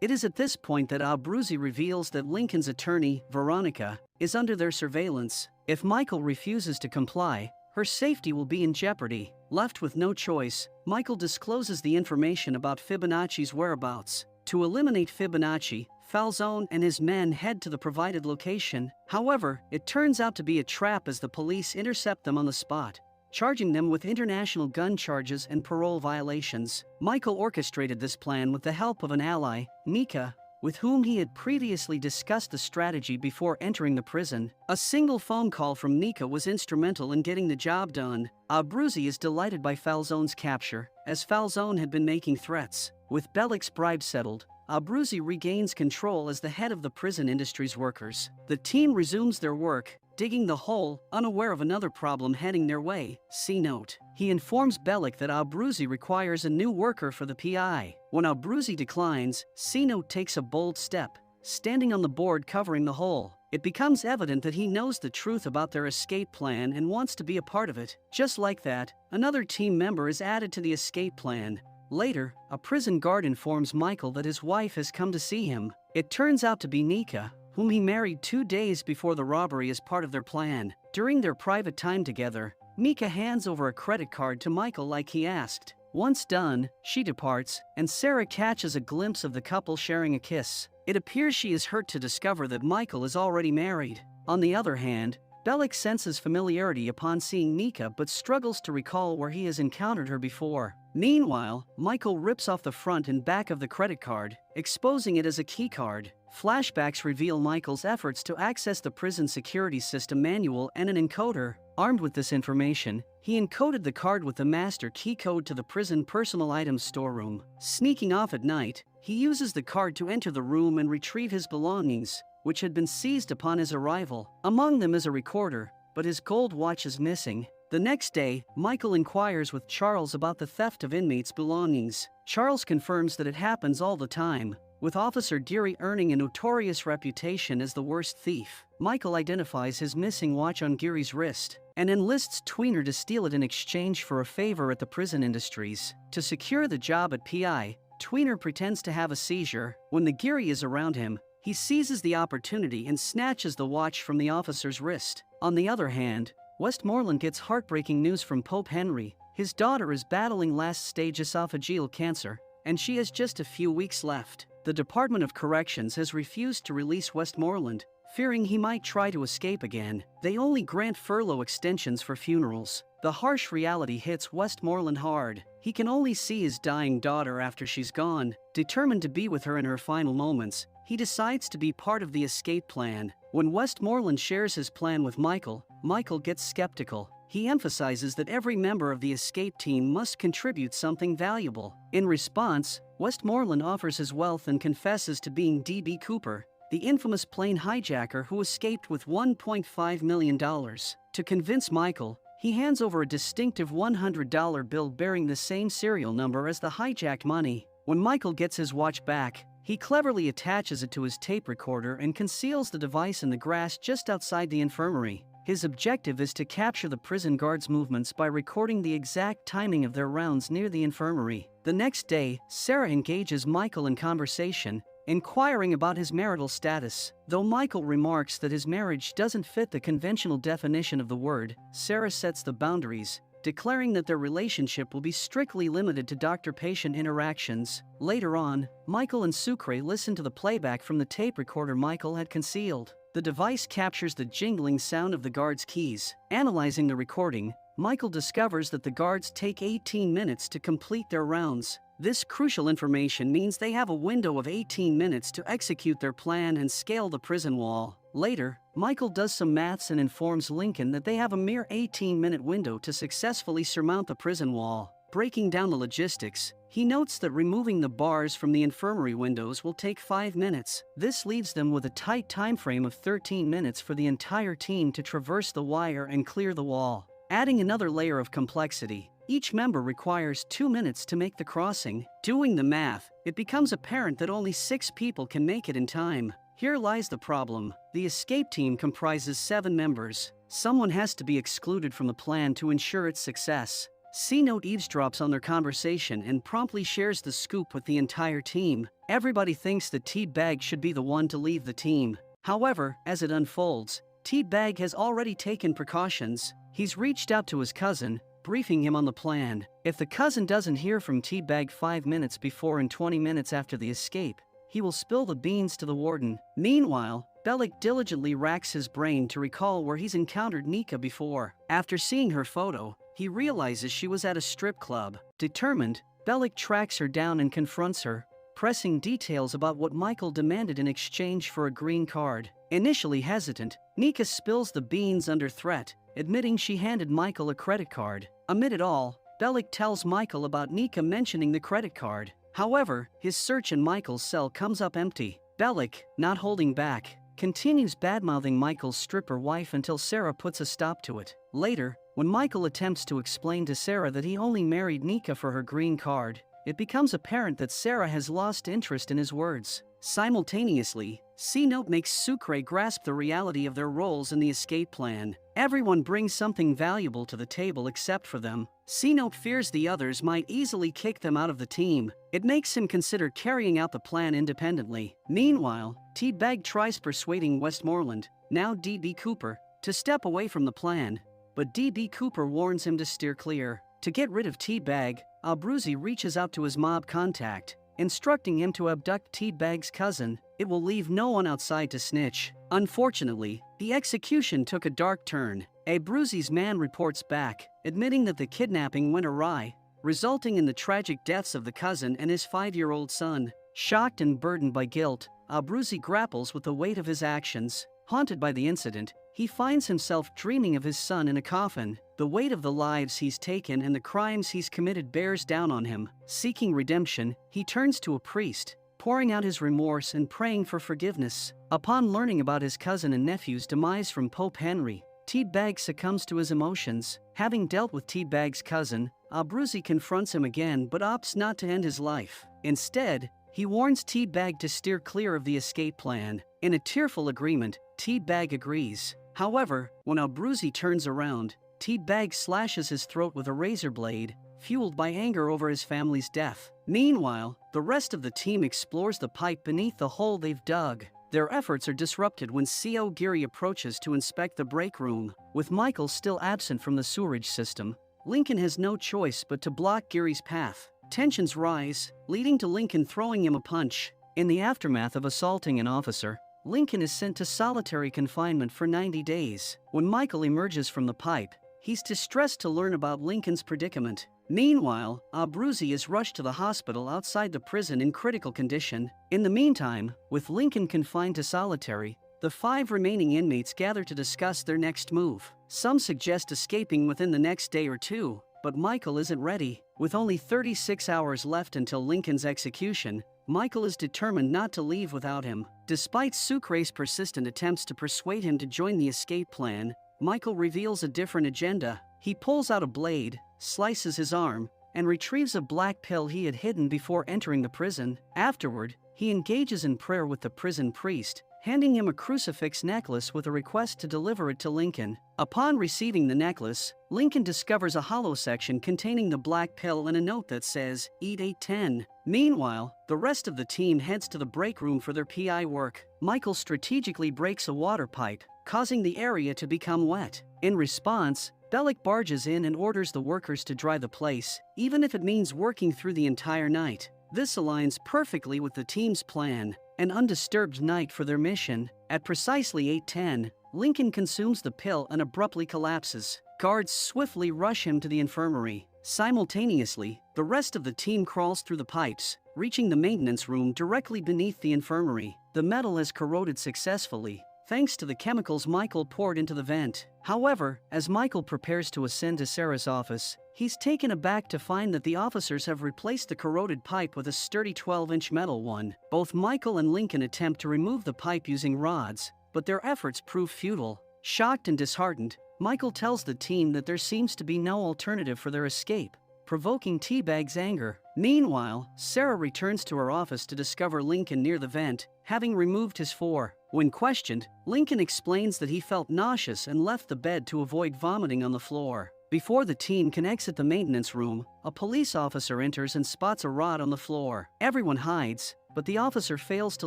S1: It is at this point that Abruzzi reveals that Lincoln's attorney, Veronica, is under their surveillance. If Michael refuses to comply, her safety will be in jeopardy. Left with no choice, Michael discloses the information about Fibonacci's whereabouts. To eliminate Fibonacci, Falzone and his men head to the provided location. However, it turns out to be a trap as the police intercept them on the spot, charging them with international gun charges and parole violations. Michael orchestrated this plan with the help of an ally, Nika, with whom he had previously discussed the strategy before entering the prison. A single phone call from Nika was instrumental in getting the job done. Abruzzi is delighted by Falzone's capture, as Falzone had been making threats. With Bellick's bribe settled, Abruzzi regains control as the head of the Prison Industries workers. The team resumes their work, digging the hole, unaware of another problem heading their way. C-Note. He informs Bellick that Abruzzi requires a new worker for the PI. When Abruzzi declines, C-Note takes a bold step, standing on the board covering the hole. It becomes evident that he knows the truth about their escape plan and wants to be a part of it. Just like that, another team member is added to the escape plan. Later, a prison guard informs Michael that his wife has come to see him. It turns out to be Nika, whom he married 2 days before the robbery as part of their plan. During their private time together, Nika hands over a credit card to Michael like he asked. Once done, she departs, and Sarah catches a glimpse of the couple sharing a kiss. It appears she is hurt to discover that Michael is already married. On the other hand, Bellick senses familiarity upon seeing Nika but struggles to recall where he has encountered her before. Meanwhile, Michael rips off the front and back of the credit card, exposing it as a key card. Flashbacks reveal Michael's efforts to access the prison security system manual and an encoder. Armed with this information, he encoded the card with the master key code to the prison personal items storeroom. Sneaking off at night, he uses the card to enter the room and retrieve his belongings, which had been seized upon his arrival. Among them is a recorder, but his gold watch is missing. The next day, Michael inquires with Charles about the theft of inmates' belongings. Charles confirms that it happens all the time, with Officer Deary earning a notorious reputation as the worst thief. Michael identifies his missing watch on Geary's wrist and enlists Tweener to steal it in exchange for a favor at the Prison Industries. To secure the job at PI, tweener pretends to have a seizure. When the Geary is around him, he seizes the opportunity and snatches the watch from the officer's wrist. On the other hand, Westmoreland gets heartbreaking news from Pope Henry. His daughter is battling last-stage esophageal cancer, and she has just a few weeks left. The Department of Corrections has refused to release Westmoreland, fearing he might try to escape again. They only grant furlough extensions for funerals. The harsh reality hits Westmoreland hard. He can only see his dying daughter after she's gone. Determined to be with her in her final moments, he decides to be part of the escape plan. When Westmoreland shares his plan with Michael, Michael gets skeptical. He emphasizes that every member of the escape team must contribute something valuable. In response, Westmoreland offers his wealth and confesses to being D.B. Cooper, the infamous plane hijacker who escaped with $1.5 million. To convince Michael, he hands over a distinctive $100 bill bearing the same serial number as the hijacked money. When Michael gets his watch back, he cleverly attaches it to his tape recorder and conceals the device in the grass just outside the infirmary. His objective is to capture the prison guards' movements by recording the exact timing of their rounds near the infirmary. The next day, Sarah engages Michael in conversation, inquiring about his marital status. Though Michael remarks that his marriage doesn't fit the conventional definition of the word, Sarah sets the boundaries, declaring that their relationship will be strictly limited to doctor-patient interactions. Later on, Michael and Sucre listen to the playback from the tape recorder Michael had concealed. The device captures the jingling sound of the guards' keys. Analyzing the recording, Michael discovers that the guards take 18 minutes to complete their rounds. This crucial information means they have a window of 18 minutes to execute their plan and scale the prison wall. Later, Michael does some maths and informs Lincoln that they have a mere 18-minute window to successfully surmount the prison wall. Breaking down the logistics, he notes that removing the bars from the infirmary windows will take 5 minutes. This leaves them with a tight time frame of 13 minutes for the entire team to traverse the wire and clear the wall. Adding another layer of complexity, each member requires 2 minutes to make the crossing. Doing the math, it becomes apparent that only 6 people can make it in time. Here lies the problem. The escape team comprises 7 members. Someone has to be excluded from the plan to ensure its success. C-Note eavesdrops on their conversation and promptly shares the scoop with the entire team. Everybody thinks that T-Bag should be the one to leave the team. However, as it unfolds, T-Bag has already taken precautions. He's reached out to his cousin, briefing him on the plan. If the cousin doesn't hear from T-Bag 5 minutes before and 20 minutes after the escape, he will spill the beans to the warden. Meanwhile, Bellick diligently racks his brain to recall where he's encountered Nika before. After seeing her photo, he realizes she was at a strip club. Determined, Bellick tracks her down and confronts her, pressing details about what Michael demanded in exchange for a green card. Initially hesitant, Nika spills the beans under threat, admitting she handed Michael a credit card. Amid it all, Bellick tells Michael about Nika mentioning the credit card. However, his search in Michael's cell comes up empty. Bellick, not holding back, continues badmouthing Michael's stripper wife until Sarah puts a stop to it. Later, when Michael attempts to explain to Sarah that he only married Nika for her green card, it becomes apparent that Sarah has lost interest in his words. Simultaneously, C-Note makes Sucre grasp the reality of their roles in the escape plan. Everyone brings something valuable to the table except for them. C-Note fears the others might easily kick them out of the team. It makes him consider carrying out the plan independently. Meanwhile, T-Bag tries persuading Westmoreland, now D.B. Cooper, to step away from the plan. But D.B. Cooper warns him to steer clear. To get rid of T-Bag, Abruzzi reaches out to his mob contact, instructing him to abduct T-Bag's cousin. It will leave no one outside to snitch. Unfortunately, the execution took a dark turn. Abruzzi's man reports back, admitting that the kidnapping went awry, resulting in the tragic deaths of the cousin and his 5-year-old son. Shocked and burdened by guilt, Abruzzi grapples with the weight of his actions. Haunted by the incident, he finds himself dreaming of his son in a coffin. The weight of the lives he's taken and the crimes he's committed bears down on him. Seeking redemption, he turns to a priest, pouring out his remorse and praying for forgiveness. Upon learning about his cousin and nephew's demise from Pope Henry, T-Bag succumbs to his emotions. Having dealt with T-Bag's cousin, Abruzzi confronts him again but opts not to end his life. Instead, he warns T-Bag to steer clear of the escape plan. In a tearful agreement, T-Bag agrees. However, when Abruzzi turns around, T-Bag slashes his throat with a razor blade, fueled by anger over his family's death. Meanwhile, the rest of the team explores the pipe beneath the hole they've dug. Their efforts are disrupted when C.O. Geary approaches to inspect the break room. With Michael still absent from the sewerage system, Lincoln has no choice but to block Geary's path. Tensions rise, leading to Lincoln throwing him a punch. In the aftermath of assaulting an officer, Lincoln is sent to solitary confinement for 90 days. When Michael emerges from the pipe, he's distressed to learn about Lincoln's predicament. Meanwhile, Abruzzi is rushed to the hospital outside the prison in critical condition. In the meantime, with Lincoln confined to solitary, the 5 remaining inmates gather to discuss their next move. Some suggest escaping within the next day or two, but Michael isn't ready. With only 36 hours left until Lincoln's execution, Michael is determined not to leave without him. Despite Sucre's persistent attempts to persuade him to join the escape plan, Michael reveals a different agenda. He pulls out a blade, slices his arm, and retrieves a black pill he had hidden before entering the prison. Afterward, he engages in prayer with the prison priest, handing him a crucifix necklace with a request to deliver it to Lincoln. Upon receiving the necklace, Lincoln discovers a hollow section containing the black pill and a note that says, "Eat 810. Meanwhile, the rest of the team heads to the break room for their PI work. Michael strategically breaks a water pipe, causing the area to become wet. In response, Bellick barges in and orders the workers to dry the place, even if it means working through the entire night. This aligns perfectly with the team's plan, an undisturbed night for their mission. At precisely 8:10, Lincoln consumes the pill and abruptly collapses. Guards swiftly rush him to the infirmary. Simultaneously, the rest of the team crawls through the pipes, reaching the maintenance room directly beneath the infirmary. The metal has corroded successfully, thanks to the chemicals Michael poured into the vent. However, as Michael prepares to ascend to Sarah's office, he's taken aback to find that the officers have replaced the corroded pipe with a sturdy 12-inch metal one. Both Michael and Lincoln attempt to remove the pipe using rods, but their efforts prove futile. Shocked and disheartened, Michael tells the team that there seems to be no alternative for their escape, provoking Teabag's anger. Meanwhile, Sarah returns to her office to discover Lincoln near the vent, having removed his 4. When questioned, Lincoln explains that he felt nauseous and left the bed to avoid vomiting on the floor. Before the team can exit the maintenance room, a police officer enters and spots a rod on the floor. Everyone hides, but the officer fails to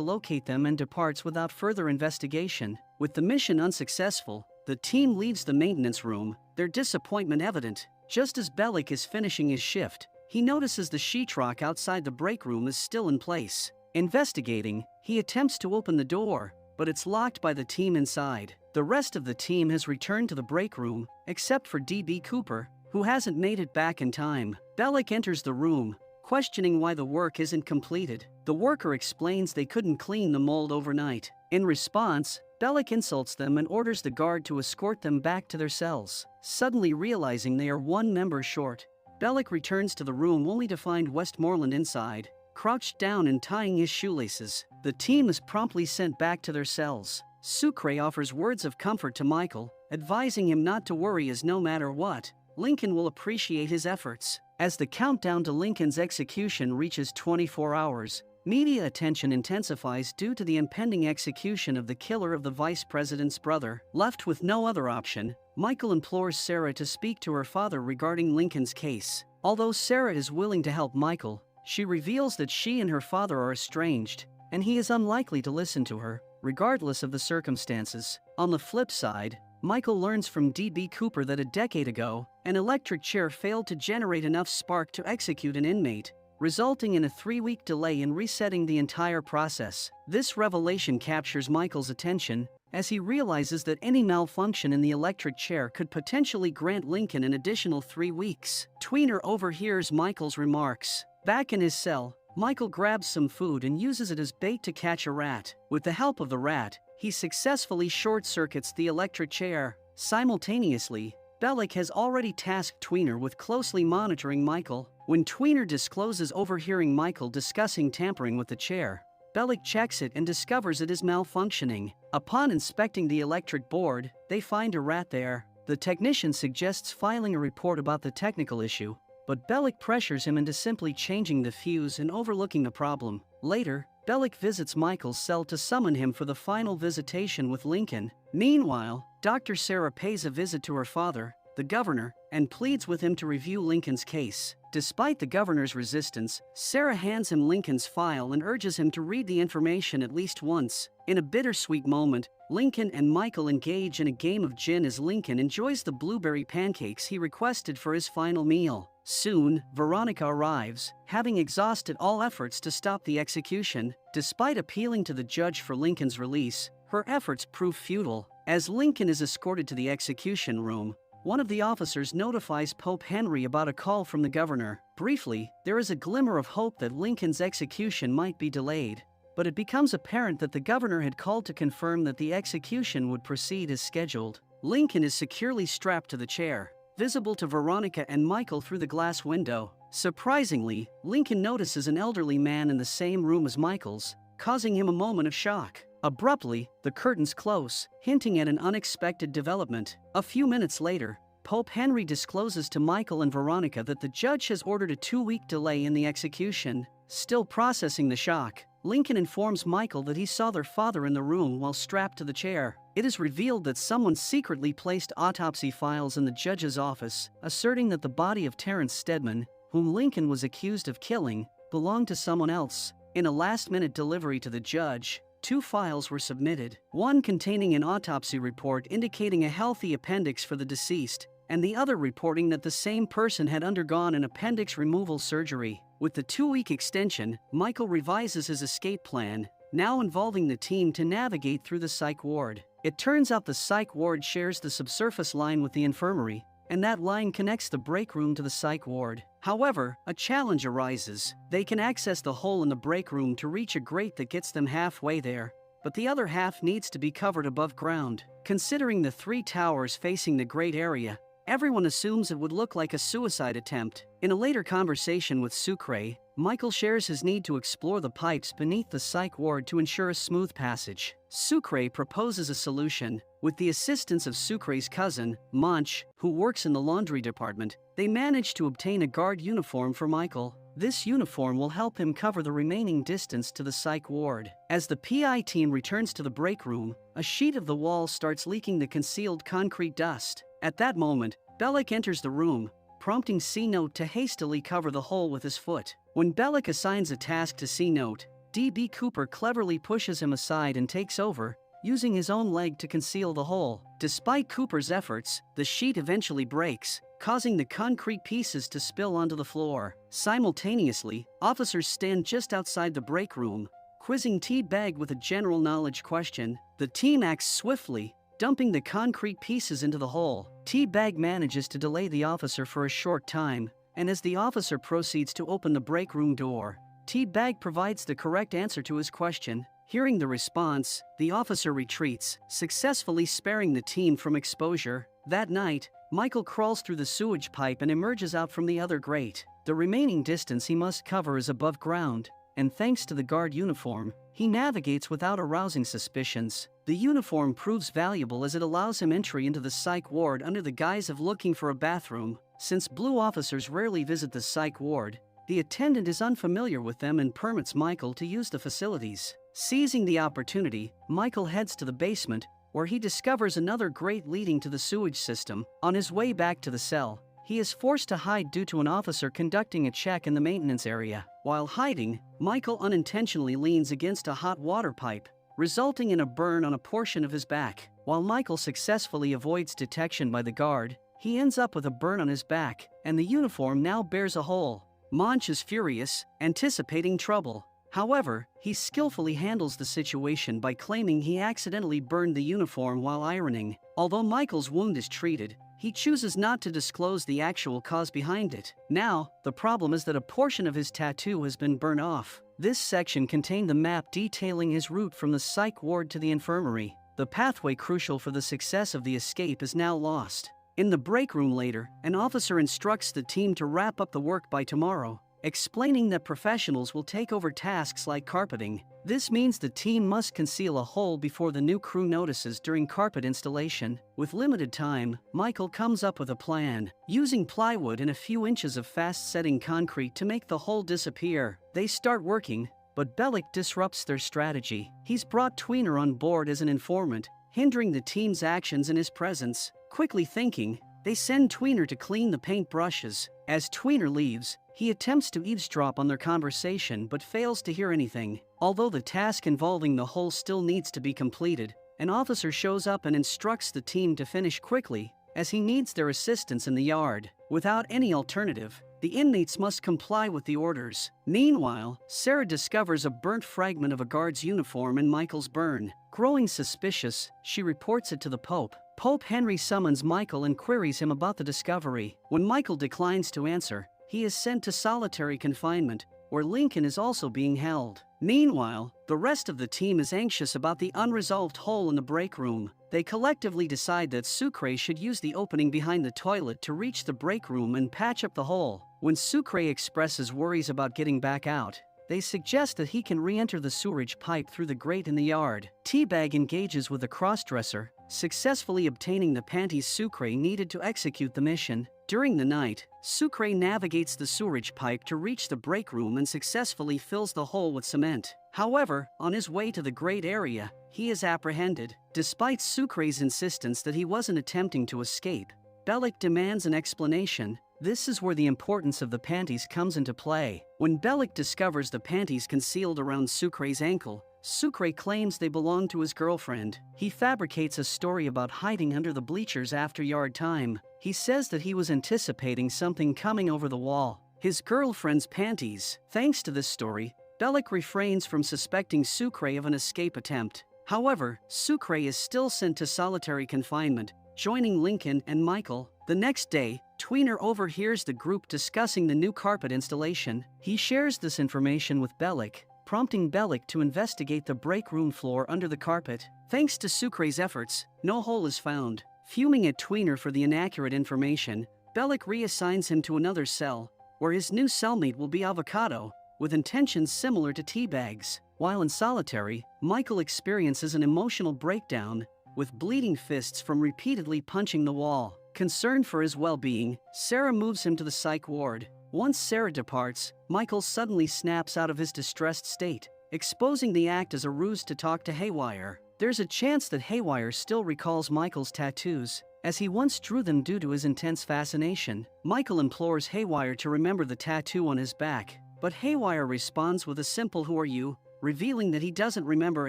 S1: locate them and departs without further investigation. With the mission unsuccessful, the team leaves the maintenance room, their disappointment evident. Just as Bellick is finishing his shift, he notices the sheetrock outside the break room is still in place. Investigating, he attempts to open the door, but it's locked by the team inside. The rest of the team has returned to the break room, except for D.B. Cooper, who hasn't made it back in time. Bellick enters the room, questioning why the work isn't completed. The worker explains they couldn't clean the mold overnight. In response, Bellick insults them and orders the guard to escort them back to their cells. Suddenly realizing they are 1 member short, Bellick returns to the room only to find Westmoreland inside, crouched down and tying his shoelaces. The team is promptly sent back to their cells. Sucre offers words of comfort to Michael, advising him not to worry as no matter what, Lincoln will appreciate his efforts. As the countdown to Lincoln's execution reaches 24 hours, media attention intensifies due to the impending execution of the killer of the vice president's brother. Left with no other option, Michael implores Sarah to speak to her father regarding Lincoln's case. Although Sarah is willing to help Michael, she reveals that she and her father are estranged, and he is unlikely to listen to her, regardless of the circumstances. On the flip side, Michael learns from D.B. Cooper that a decade ago, an electric chair failed to generate enough spark to execute an inmate, resulting in a 3-week delay in resetting the entire process. This revelation captures Michael's attention, as he realizes that any malfunction in the electric chair could potentially grant Lincoln an additional 3 weeks. Tweener overhears Michael's remarks. Back in his cell, Michael grabs some food and uses it as bait to catch a rat. With the help of the rat, he successfully short-circuits the electric chair. Simultaneously, Bellick has already tasked Tweener with closely monitoring Michael. When Tweener discloses overhearing Michael discussing tampering with the chair, Bellick checks it and discovers it is malfunctioning. Upon inspecting the electric board, they find a rat there. The technician suggests filing a report about the technical issue, but Bellick pressures him into simply changing the fuse and overlooking the problem. Later, Bellick visits Michael's cell to summon him for the final visitation with Lincoln. Meanwhile, Dr. Sarah pays a visit to her father, the governor, and pleads with him to review Lincoln's case. Despite the governor's resistance, Sarah hands him Lincoln's file and urges him to read the information at least once. In a bittersweet moment, Lincoln and Michael engage in a game of gin as Lincoln enjoys the blueberry pancakes he requested for his final meal. Soon, Veronica arrives, having exhausted all efforts to stop the execution. Despite appealing to the judge for Lincoln's release, her efforts prove futile. As Lincoln is escorted to the execution room, one of the officers notifies Pope Henry about a call from the governor. Briefly, there is a glimmer of hope that Lincoln's execution might be delayed, but it becomes apparent that the governor had called to confirm that the execution would proceed as scheduled. Lincoln is securely strapped to the chair, visible to Veronica and Michael through the glass window. Surprisingly, Lincoln notices an elderly man in the same room as Michael's, causing him a moment of shock. Abruptly, the curtains close, hinting at an unexpected development. A few minutes later, Pope Henry discloses to Michael and Veronica that the judge has ordered a 2-week delay in the execution. Still processing the shock, Lincoln informs Michael that he saw their father in the room while strapped to the chair. It is revealed that someone secretly placed autopsy files in the judge's office, asserting that the body of Terrence Stedman, whom Lincoln was accused of killing, belonged to someone else. In a last-minute delivery to the judge, 2 files were submitted, one containing an autopsy report indicating a healthy appendix for the deceased, and the other reporting that the same person had undergone an appendix removal surgery. With the 2-week extension, Michael revises his escape plan, now involving the team to navigate through the psych ward. It turns out the psych ward shares the subsurface line with the infirmary, and that line connects the break room to the psych ward. However, a challenge arises. They can access the hole in the break room to reach a grate that gets them halfway there, but the other half needs to be covered above ground. Considering the 3 towers facing the grate area, everyone assumes it would look like a suicide attempt. In a later conversation with Sucre, Michael shares his need to explore the pipes beneath the psych ward to ensure a smooth passage. Sucre proposes a solution. With the assistance of Sucre's cousin, Monch, who works in the laundry department, they manage to obtain a guard uniform for Michael. This uniform will help him cover the remaining distance to the psych ward. As the PI team returns to the break room, a sheet of the wall starts leaking the concealed concrete dust. At that moment, Bellick enters the room, prompting C-Note to hastily cover the hole with his foot. When Bellick assigns a task to C-Note, D.B. Cooper cleverly pushes him aside and takes over, using his own leg to conceal the hole. Despite Cooper's efforts, the sheet eventually breaks, causing the concrete pieces to spill onto the floor. Simultaneously, officers stand just outside the break room, quizzing T-Bag with a general knowledge question. The team acts swiftly, dumping the concrete pieces into the hole. T-Bag manages to delay the officer for a short time, and as the officer proceeds to open the break room door, T-Bag provides the correct answer to his question. Hearing the response, the officer retreats, successfully sparing the team from exposure. That night, Michael crawls through the sewage pipe and emerges out from the other grate. The remaining distance he must cover is above ground, and thanks to the guard uniform, he navigates without arousing suspicions. The uniform proves valuable as it allows him entry into the psych ward under the guise of looking for a bathroom. Since blue officers rarely visit the psych ward, the attendant is unfamiliar with them and permits Michael to use the facilities. Seizing the opportunity, Michael heads to the basement, where he discovers another grate leading to the sewage system. On his way back to the cell, he is forced to hide due to an officer conducting a check in the maintenance area. While hiding, Michael unintentionally leans against a hot water pipe, resulting in a burn on a portion of his back. While Michael successfully avoids detection by the guard, he ends up with a burn on his back, and the uniform now bears a hole. Monch is furious, anticipating trouble. However, he skillfully handles the situation by claiming he accidentally burned the uniform while ironing. Although Michael's wound is treated, he chooses not to disclose the actual cause behind it. Now, the problem is that a portion of his tattoo has been burned off. This section contained the map detailing his route from the psych ward to the infirmary. The pathway crucial for the success of the escape is now lost. In the break room later, an officer instructs the team to wrap up the work by tomorrow, explaining that professionals will take over tasks like carpeting. This means the team must conceal a hole before the new crew notices during carpet installation. With limited time, Michael comes up with a plan. Using plywood and a few inches of fast-setting concrete to make the hole disappear, they start working, but Bellick disrupts their strategy. He's brought Tweener on board as an informant, hindering the team's actions in his presence. Quickly thinking, they send Tweener to clean the paint brushes. As Tweener leaves, he attempts to eavesdrop on their conversation but fails to hear anything. Although the task involving the hole still needs to be completed, an officer shows up and instructs the team to finish quickly, as he needs their assistance in the yard. Without any alternative, the inmates must comply with the orders. Meanwhile, Sarah discovers a burnt fragment of a guard's uniform in Michael's burn. Growing suspicious, she reports it to the Pope. Pope Henry summons Michael and queries him about the discovery. When Michael declines to answer, he is sent to solitary confinement, where Lincoln is also being held. Meanwhile, the rest of the team is anxious about the unresolved hole in the break room. They collectively decide that Sucre should use the opening behind the toilet to reach the break room and patch up the hole. When Sucre expresses worries about getting back out, they suggest that he can re-enter the sewerage pipe through the grate in the yard. Teabag engages with the crossdresser, successfully obtaining the panties Sucre needed to execute the mission. During the night, Sucre navigates the sewerage pipe to reach the break room and successfully fills the hole with cement. However, on his way to the grate area, he is apprehended. Despite Sucre's insistence that he wasn't attempting to escape, Bellick demands an explanation. This is where the importance of the panties comes into play. When Bellick discovers the panties concealed around Sucre's ankle, Sucre claims they belong to his girlfriend. He fabricates a story about hiding under the bleachers after yard time. He says that he was anticipating something coming over the wall. His girlfriend's panties. Thanks to this story, Bellick refrains from suspecting Sucre of an escape attempt. However, Sucre is still sent to solitary confinement, joining Lincoln and Michael. The next day, Tweener overhears the group discussing the new carpet installation. He shares this information with Bellick, prompting Bellick to investigate the break room floor under the carpet. Thanks to Sucre's efforts, no hole is found. Fuming at Tweener for the inaccurate information, Bellick reassigns him to another cell, where his new cellmate will be Avocado, with intentions similar to Teabag's. While in solitary, Michael experiences an emotional breakdown, with bleeding fists from repeatedly punching the wall. Concerned for his well-being, Sarah moves him to the psych ward. Once Sarah departs, Michael suddenly snaps out of his distressed state, exposing the act as a ruse to talk to Haywire. There's a chance that Haywire still recalls Michael's tattoos, as he once drew them due to his intense fascination. Michael implores Haywire to remember the tattoo on his back, but Haywire responds with a simple "Who are you?" revealing that he doesn't remember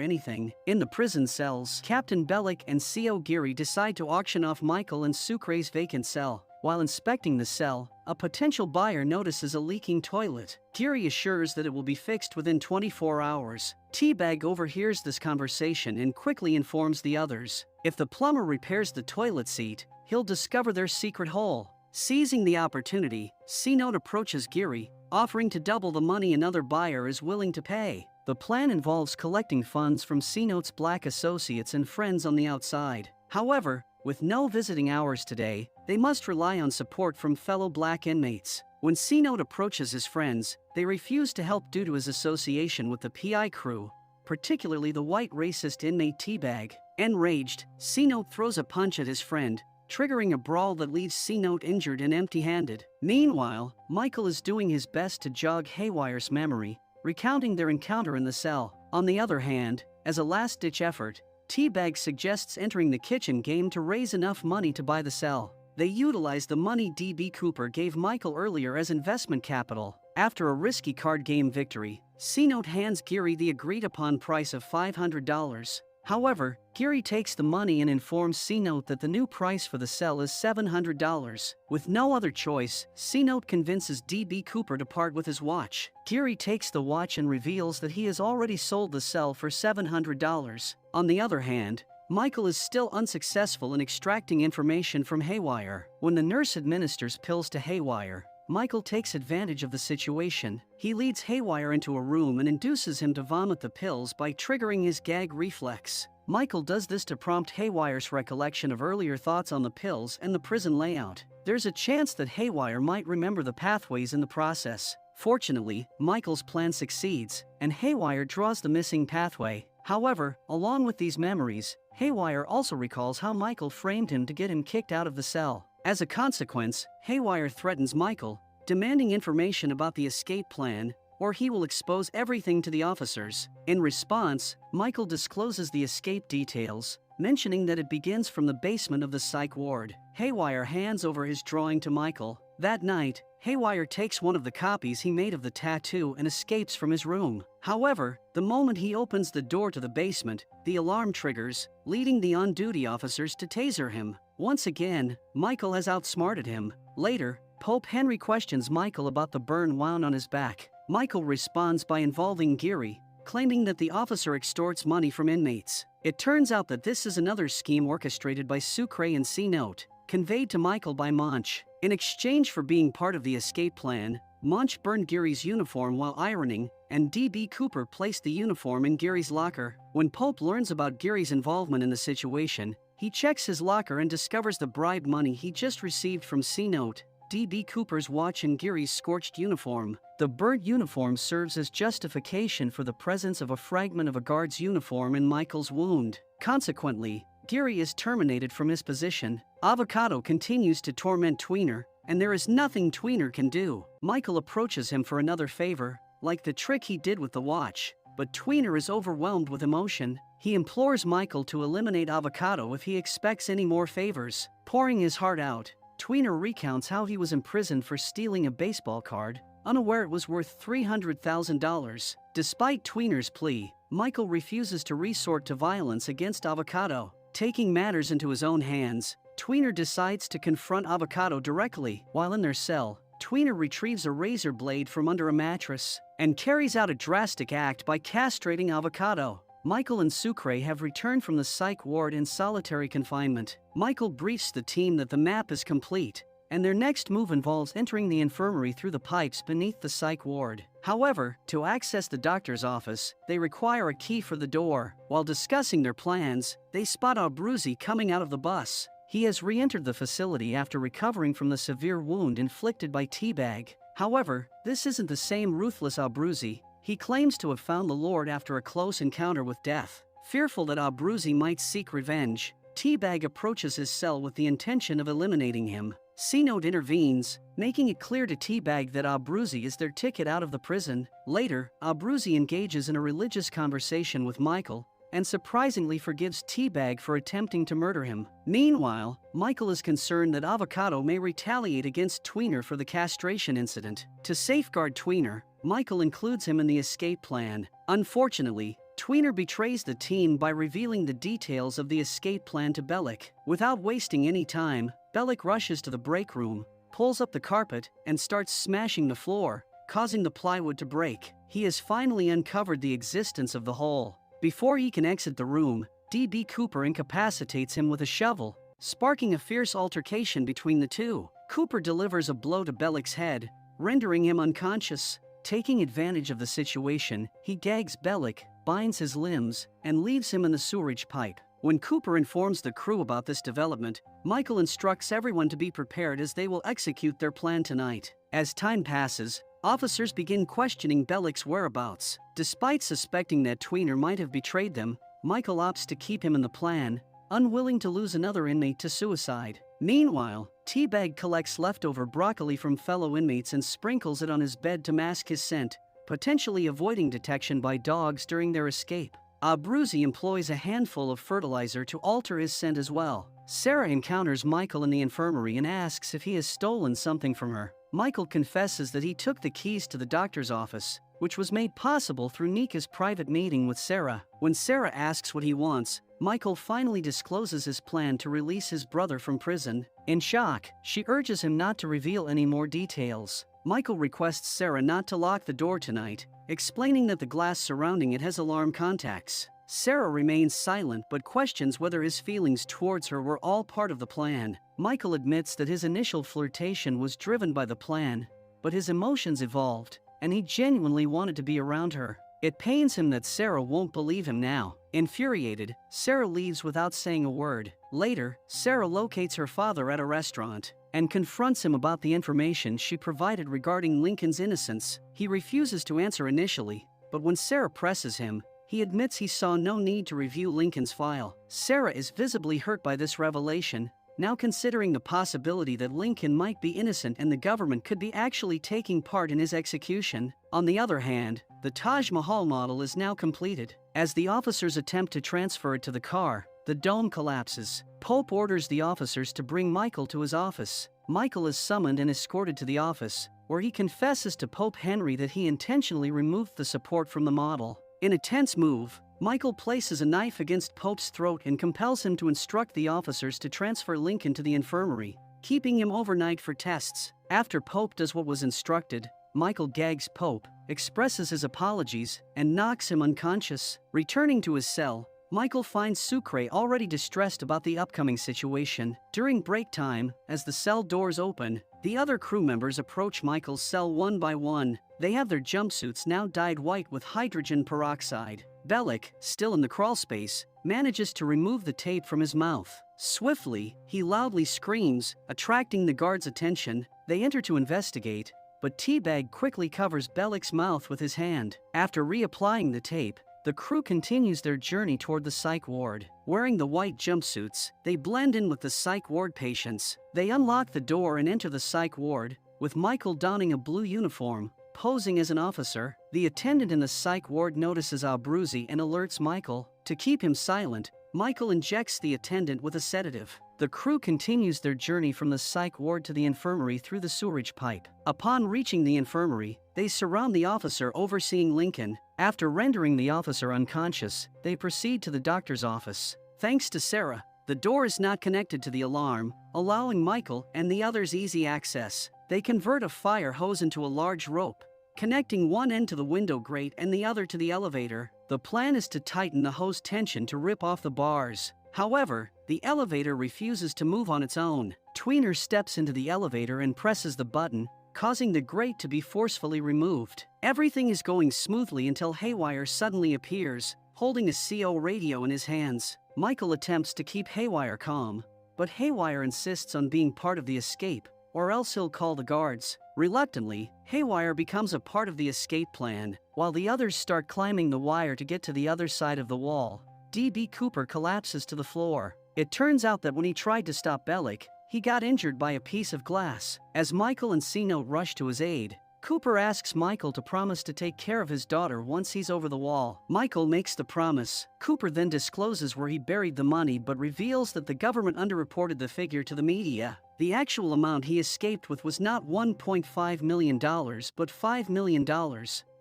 S1: anything. In the prison cells, Captain Bellick and C.O. Geary decide to auction off Michael and Sucre's vacant cell. While inspecting the cell, a potential buyer notices a leaking toilet. Geary assures that it will be fixed within 24 hours. Teabag overhears this conversation and quickly informs the others. If the plumber repairs the toilet seat, he'll discover their secret hole. Seizing the opportunity, C-Note approaches Geary, offering to double the money another buyer is willing to pay. The plan involves collecting funds from C-Note's black associates and friends on the outside. However, with no visiting hours today, they must rely on support from fellow black inmates. When C-Note approaches his friends, they refuse to help due to his association with the PI crew, particularly the white racist inmate Teabag. Enraged, C-Note throws a punch at his friend, triggering a brawl that leaves C-Note injured and empty-handed. Meanwhile, Michael is doing his best to jog Haywire's memory, recounting their encounter in the cell. On the other hand, as a last-ditch effort, Teabag suggests entering the kitchen game to raise enough money to buy the cell. They utilize the money D.B. Cooper gave Michael earlier as investment capital. After a risky card game victory, C-Note hands Geary the agreed-upon price of $500. However, Geary takes the money and informs C-Note that the new price for the cell is $700. With no other choice, C-Note convinces D.B. Cooper to part with his watch. Geary takes the watch and reveals that he has already sold the cell for $700. On the other hand, Michael is still unsuccessful in extracting information from Haywire. When the nurse administers pills to Haywire, Michael takes advantage of the situation. He leads Haywire into a room and induces him to vomit the pills by triggering his gag reflex. Michael does this to prompt Haywire's recollection of earlier thoughts on the pills and the prison layout. There's a chance that Haywire might remember the pathways in the process. Fortunately, Michael's plan succeeds, and Haywire draws the missing pathway. However, along with these memories, Haywire also recalls how Michael framed him to get him kicked out of the cell. As a consequence, Haywire threatens Michael, demanding information about the escape plan, or he will expose everything to the officers. In response, Michael discloses the escape details, mentioning that it begins from the basement of the psych ward. Haywire hands over his drawing to Michael. That night, Haywire takes one of the copies he made of the tattoo and escapes from his room. However, the moment he opens the door to the basement, the alarm triggers, leading the on-duty officers to taser him. Once again, Michael has outsmarted him. Later, Pope Henry questions Michael about the burn wound on his back. Michael responds by involving Geary, claiming that the officer extorts money from inmates. It turns out that this is another scheme orchestrated by Sucre and C-Note, conveyed to Michael by Monch. In exchange for being part of the escape plan, Monch burned Geary's uniform while ironing, and D.B. Cooper placed the uniform in Geary's locker. When Pope learns about Geary's involvement in the situation, he checks his locker and discovers the bribe money he just received from C-Note, D.B. Cooper's watch and Geary's scorched uniform. The burnt uniform serves as justification for the presence of a fragment of a guard's uniform in Michael's wound. Consequently, Geary is terminated from his position. Avocado continues to torment Tweener, and there is nothing Tweener can do. Michael approaches him for another favor, like the trick he did with the watch, but Tweener is overwhelmed with emotion. He implores Michael to eliminate Avocado if he expects any more favors. Pouring his heart out, Tweener recounts how he was imprisoned for stealing a baseball card, unaware it was worth $300,000. Despite Tweener's plea, Michael refuses to resort to violence against Avocado. Taking matters into his own hands, Tweener decides to confront Avocado directly. While in their cell, Tweener retrieves a razor blade from under a mattress and carries out a drastic act by castrating Avocado. Michael and Sucre have returned from the psych ward in solitary confinement. Michael briefs the team that the map is complete, and their next move involves entering the infirmary through the pipes beneath the psych ward. However, to access the doctor's office, they require a key for the door. While discussing their plans, they spot Abruzzi coming out of the bus. He has re-entered the facility after recovering from the severe wound inflicted by Teabag. However, this isn't the same ruthless Abruzzi. He claims to have found the Lord after a close encounter with death. Fearful that Abruzzi might seek revenge, Teabag approaches his cell with the intention of eliminating him. C-Note intervenes, making it clear to Teabag that Abruzzi is their ticket out of the prison. Later, Abruzzi engages in a religious conversation with Michael, and surprisingly forgives Teabag for attempting to murder him. Meanwhile, Michael is concerned that Avocado may retaliate against Tweener for the castration incident. To safeguard Tweener, Michael includes him in the escape plan. Unfortunately, Tweener betrays the team by revealing the details of the escape plan to Bellick. Without wasting any time, Bellick rushes to the break room, pulls up the carpet, and starts smashing the floor, causing the plywood to break. He has finally uncovered the existence of the hole. Before he can exit the room, D.B. Cooper incapacitates him with a shovel, sparking a fierce altercation between the two. Cooper delivers a blow to Bellick's head, rendering him unconscious. Taking advantage of the situation, he gags Bellick, binds his limbs, and leaves him in the sewerage pipe. When Cooper informs the crew about this development, Michael instructs everyone to be prepared as they will execute their plan tonight. As time passes, officers begin questioning Bellick's whereabouts. Despite suspecting that Tweener might have betrayed them, Michael opts to keep him in the plan, unwilling to lose another inmate to suicide. Meanwhile, Teabag collects leftover broccoli from fellow inmates and sprinkles it on his bed to mask his scent, potentially avoiding detection by dogs during their escape. Abruzzi employs a handful of fertilizer to alter his scent as well. Sarah encounters Michael in the infirmary and asks if he has stolen something from her. Michael confesses that he took the keys to the doctor's office, which was made possible through Nika's private meeting with Sarah. When Sarah asks what he wants, Michael finally discloses his plan to release his brother from prison. In shock, she urges him not to reveal any more details. Michael requests Sarah not to lock the door tonight, explaining that the glass surrounding it has alarm contacts. Sarah remains silent but questions whether his feelings towards her were all part of the plan. Michael admits that his initial flirtation was driven by the plan, but his emotions evolved, and he genuinely wanted to be around her. It pains him that Sarah won't believe him now. Infuriated, Sarah leaves without saying a word. Later, Sarah locates her father at a restaurant and confronts him about the information she provided regarding Lincoln's innocence. He refuses to answer initially, but when Sarah presses him, he admits he saw no need to review Lincoln's file. Sarah is visibly hurt by this revelation, now considering the possibility that Lincoln might be innocent and the government could be actually taking part in his execution. On the other hand, the Taj Mahal model is now completed. As the officers attempt to transfer it to the car, the dome collapses. Pope orders the officers to bring Michael to his office. Michael is summoned and escorted to the office, where he confesses to Pope Henry that he intentionally removed the support from the model. In a tense move, Michael places a knife against Pope's throat and compels him to instruct the officers to transfer Lincoln to the infirmary, keeping him overnight for tests. After Pope does what was instructed, Michael gags Pope, expresses his apologies, and knocks him unconscious. Returning to his cell, Michael finds Sucre already distressed about the upcoming situation. During break time, as the cell doors open, the other crew members approach Michael's cell one by one. They have their jumpsuits now dyed white with hydrogen peroxide. Bellick, still in the crawlspace, manages to remove the tape from his mouth. Swiftly, he loudly screams, attracting the guards' attention. They enter to investigate, but Teabag quickly covers Bellick's mouth with his hand. After reapplying the tape, the crew continues their journey toward the psych ward. Wearing the white jumpsuits, they blend in with the psych ward patients. They unlock the door and enter the psych ward, with Michael donning a blue uniform, posing as an officer. The attendant in the psych ward notices Abruzzi and alerts Michael. To keep him silent, Michael injects the attendant with a sedative. The crew continues their journey from the psych ward to the infirmary through the sewerage pipe. Upon reaching the infirmary, they surround the officer overseeing Lincoln. After rendering the officer unconscious, they proceed to the doctor's office. Thanks to Sarah, the door is not connected to the alarm, allowing Michael and the others easy access. They convert a fire hose into a large rope, connecting one end to the window grate and the other to the elevator. The plan is to tighten the hose tension to rip off the bars. However, the elevator refuses to move on its own. Tweener steps into the elevator and presses the button, causing the grate to be forcefully removed. Everything is going smoothly until Haywire suddenly appears, holding a CO radio in his hands. Michael attempts to keep Haywire calm, but Haywire insists on being part of the escape, or else he'll call the guards. Reluctantly, Haywire becomes a part of the escape plan, while the others start climbing the wire to get to the other side of the wall. D.B. Cooper collapses to the floor. It turns out that when he tried to stop Bellick, he got injured by a piece of glass. As Michael and C-Note rush to his aid, Cooper asks Michael to promise to take care of his daughter once he's over the wall. Michael makes the promise. Cooper then discloses where he buried the money but reveals that the government underreported the figure to the media. The actual amount he escaped with was not $1.5 million but $5 million.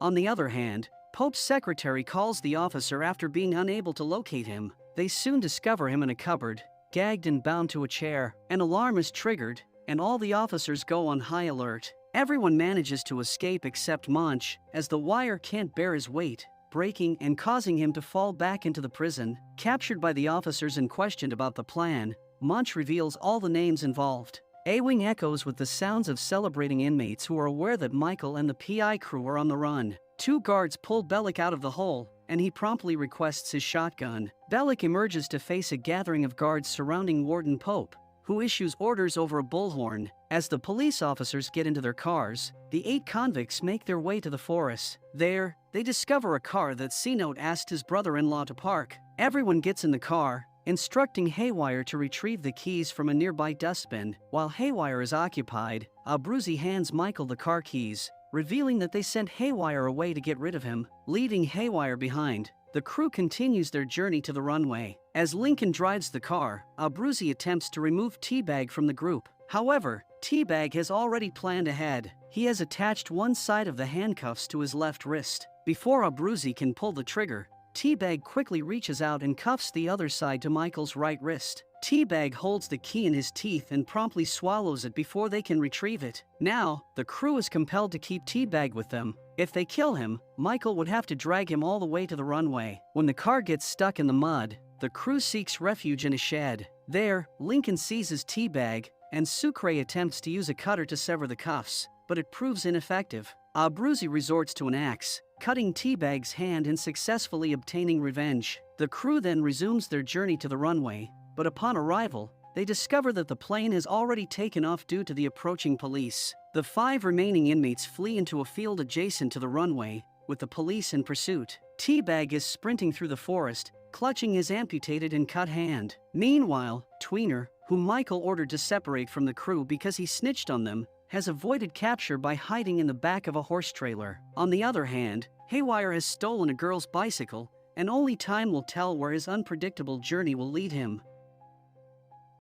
S1: On the other hand, Pope's secretary calls the officer after being unable to locate him. They soon discover him in a cupboard, gagged and bound to a chair. An alarm is triggered, and all the officers go on high alert. Everyone manages to escape except Monch, as the wire can't bear his weight, breaking and causing him to fall back into the prison. Captured by the officers and questioned about the plan, Monch reveals all the names involved. A-Wing echoes with the sounds of celebrating inmates who are aware that Michael and the PI crew are on the run. Two guards pull Bellick out of the hole, and he promptly requests his shotgun. Bellick emerges to face a gathering of guards surrounding Warden Pope, who issues orders over a bullhorn. As the police officers get into their cars, the 8 convicts make their way to the forest. There, they discover a car that C-Note asked his brother-in-law to park. Everyone gets in the car, instructing Haywire to retrieve the keys from a nearby dustbin. While Haywire is occupied, Abruzzi hands Michael the car keys, revealing that they sent Haywire away to get rid of him, leaving Haywire behind. The crew continues their journey to the runway. As Lincoln drives the car, Abruzzi attempts to remove Teabag from the group. However, Teabag has already planned ahead. He has attached one side of the handcuffs to his left wrist. Before Abruzzi can pull the trigger, Teabag quickly reaches out and cuffs the other side to Michael's right wrist. Teabag holds the key in his teeth and promptly swallows it before they can retrieve it. Now, the crew is compelled to keep Teabag with them. If they kill him, Michael would have to drag him all the way to the runway. When the car gets stuck in the mud, the crew seeks refuge in a shed. There, Lincoln seizes Teabag, and Sucre attempts to use a cutter to sever the cuffs, but it proves ineffective. Abruzzi resorts to an axe, cutting Teabag's hand and successfully obtaining revenge. The crew then resumes their journey to the runway, but upon arrival, they discover that the plane has already taken off due to the approaching police. The 5 remaining inmates flee into a field adjacent to the runway, with the police in pursuit. Teabag is sprinting through the forest, clutching his amputated and cut hand. Meanwhile, Tweener, whom Michael ordered to separate from the crew because he snitched on them, has avoided capture by hiding in the back of a horse trailer. On the other hand, Haywire has stolen a girl's bicycle, and only time will tell where his unpredictable journey will lead him.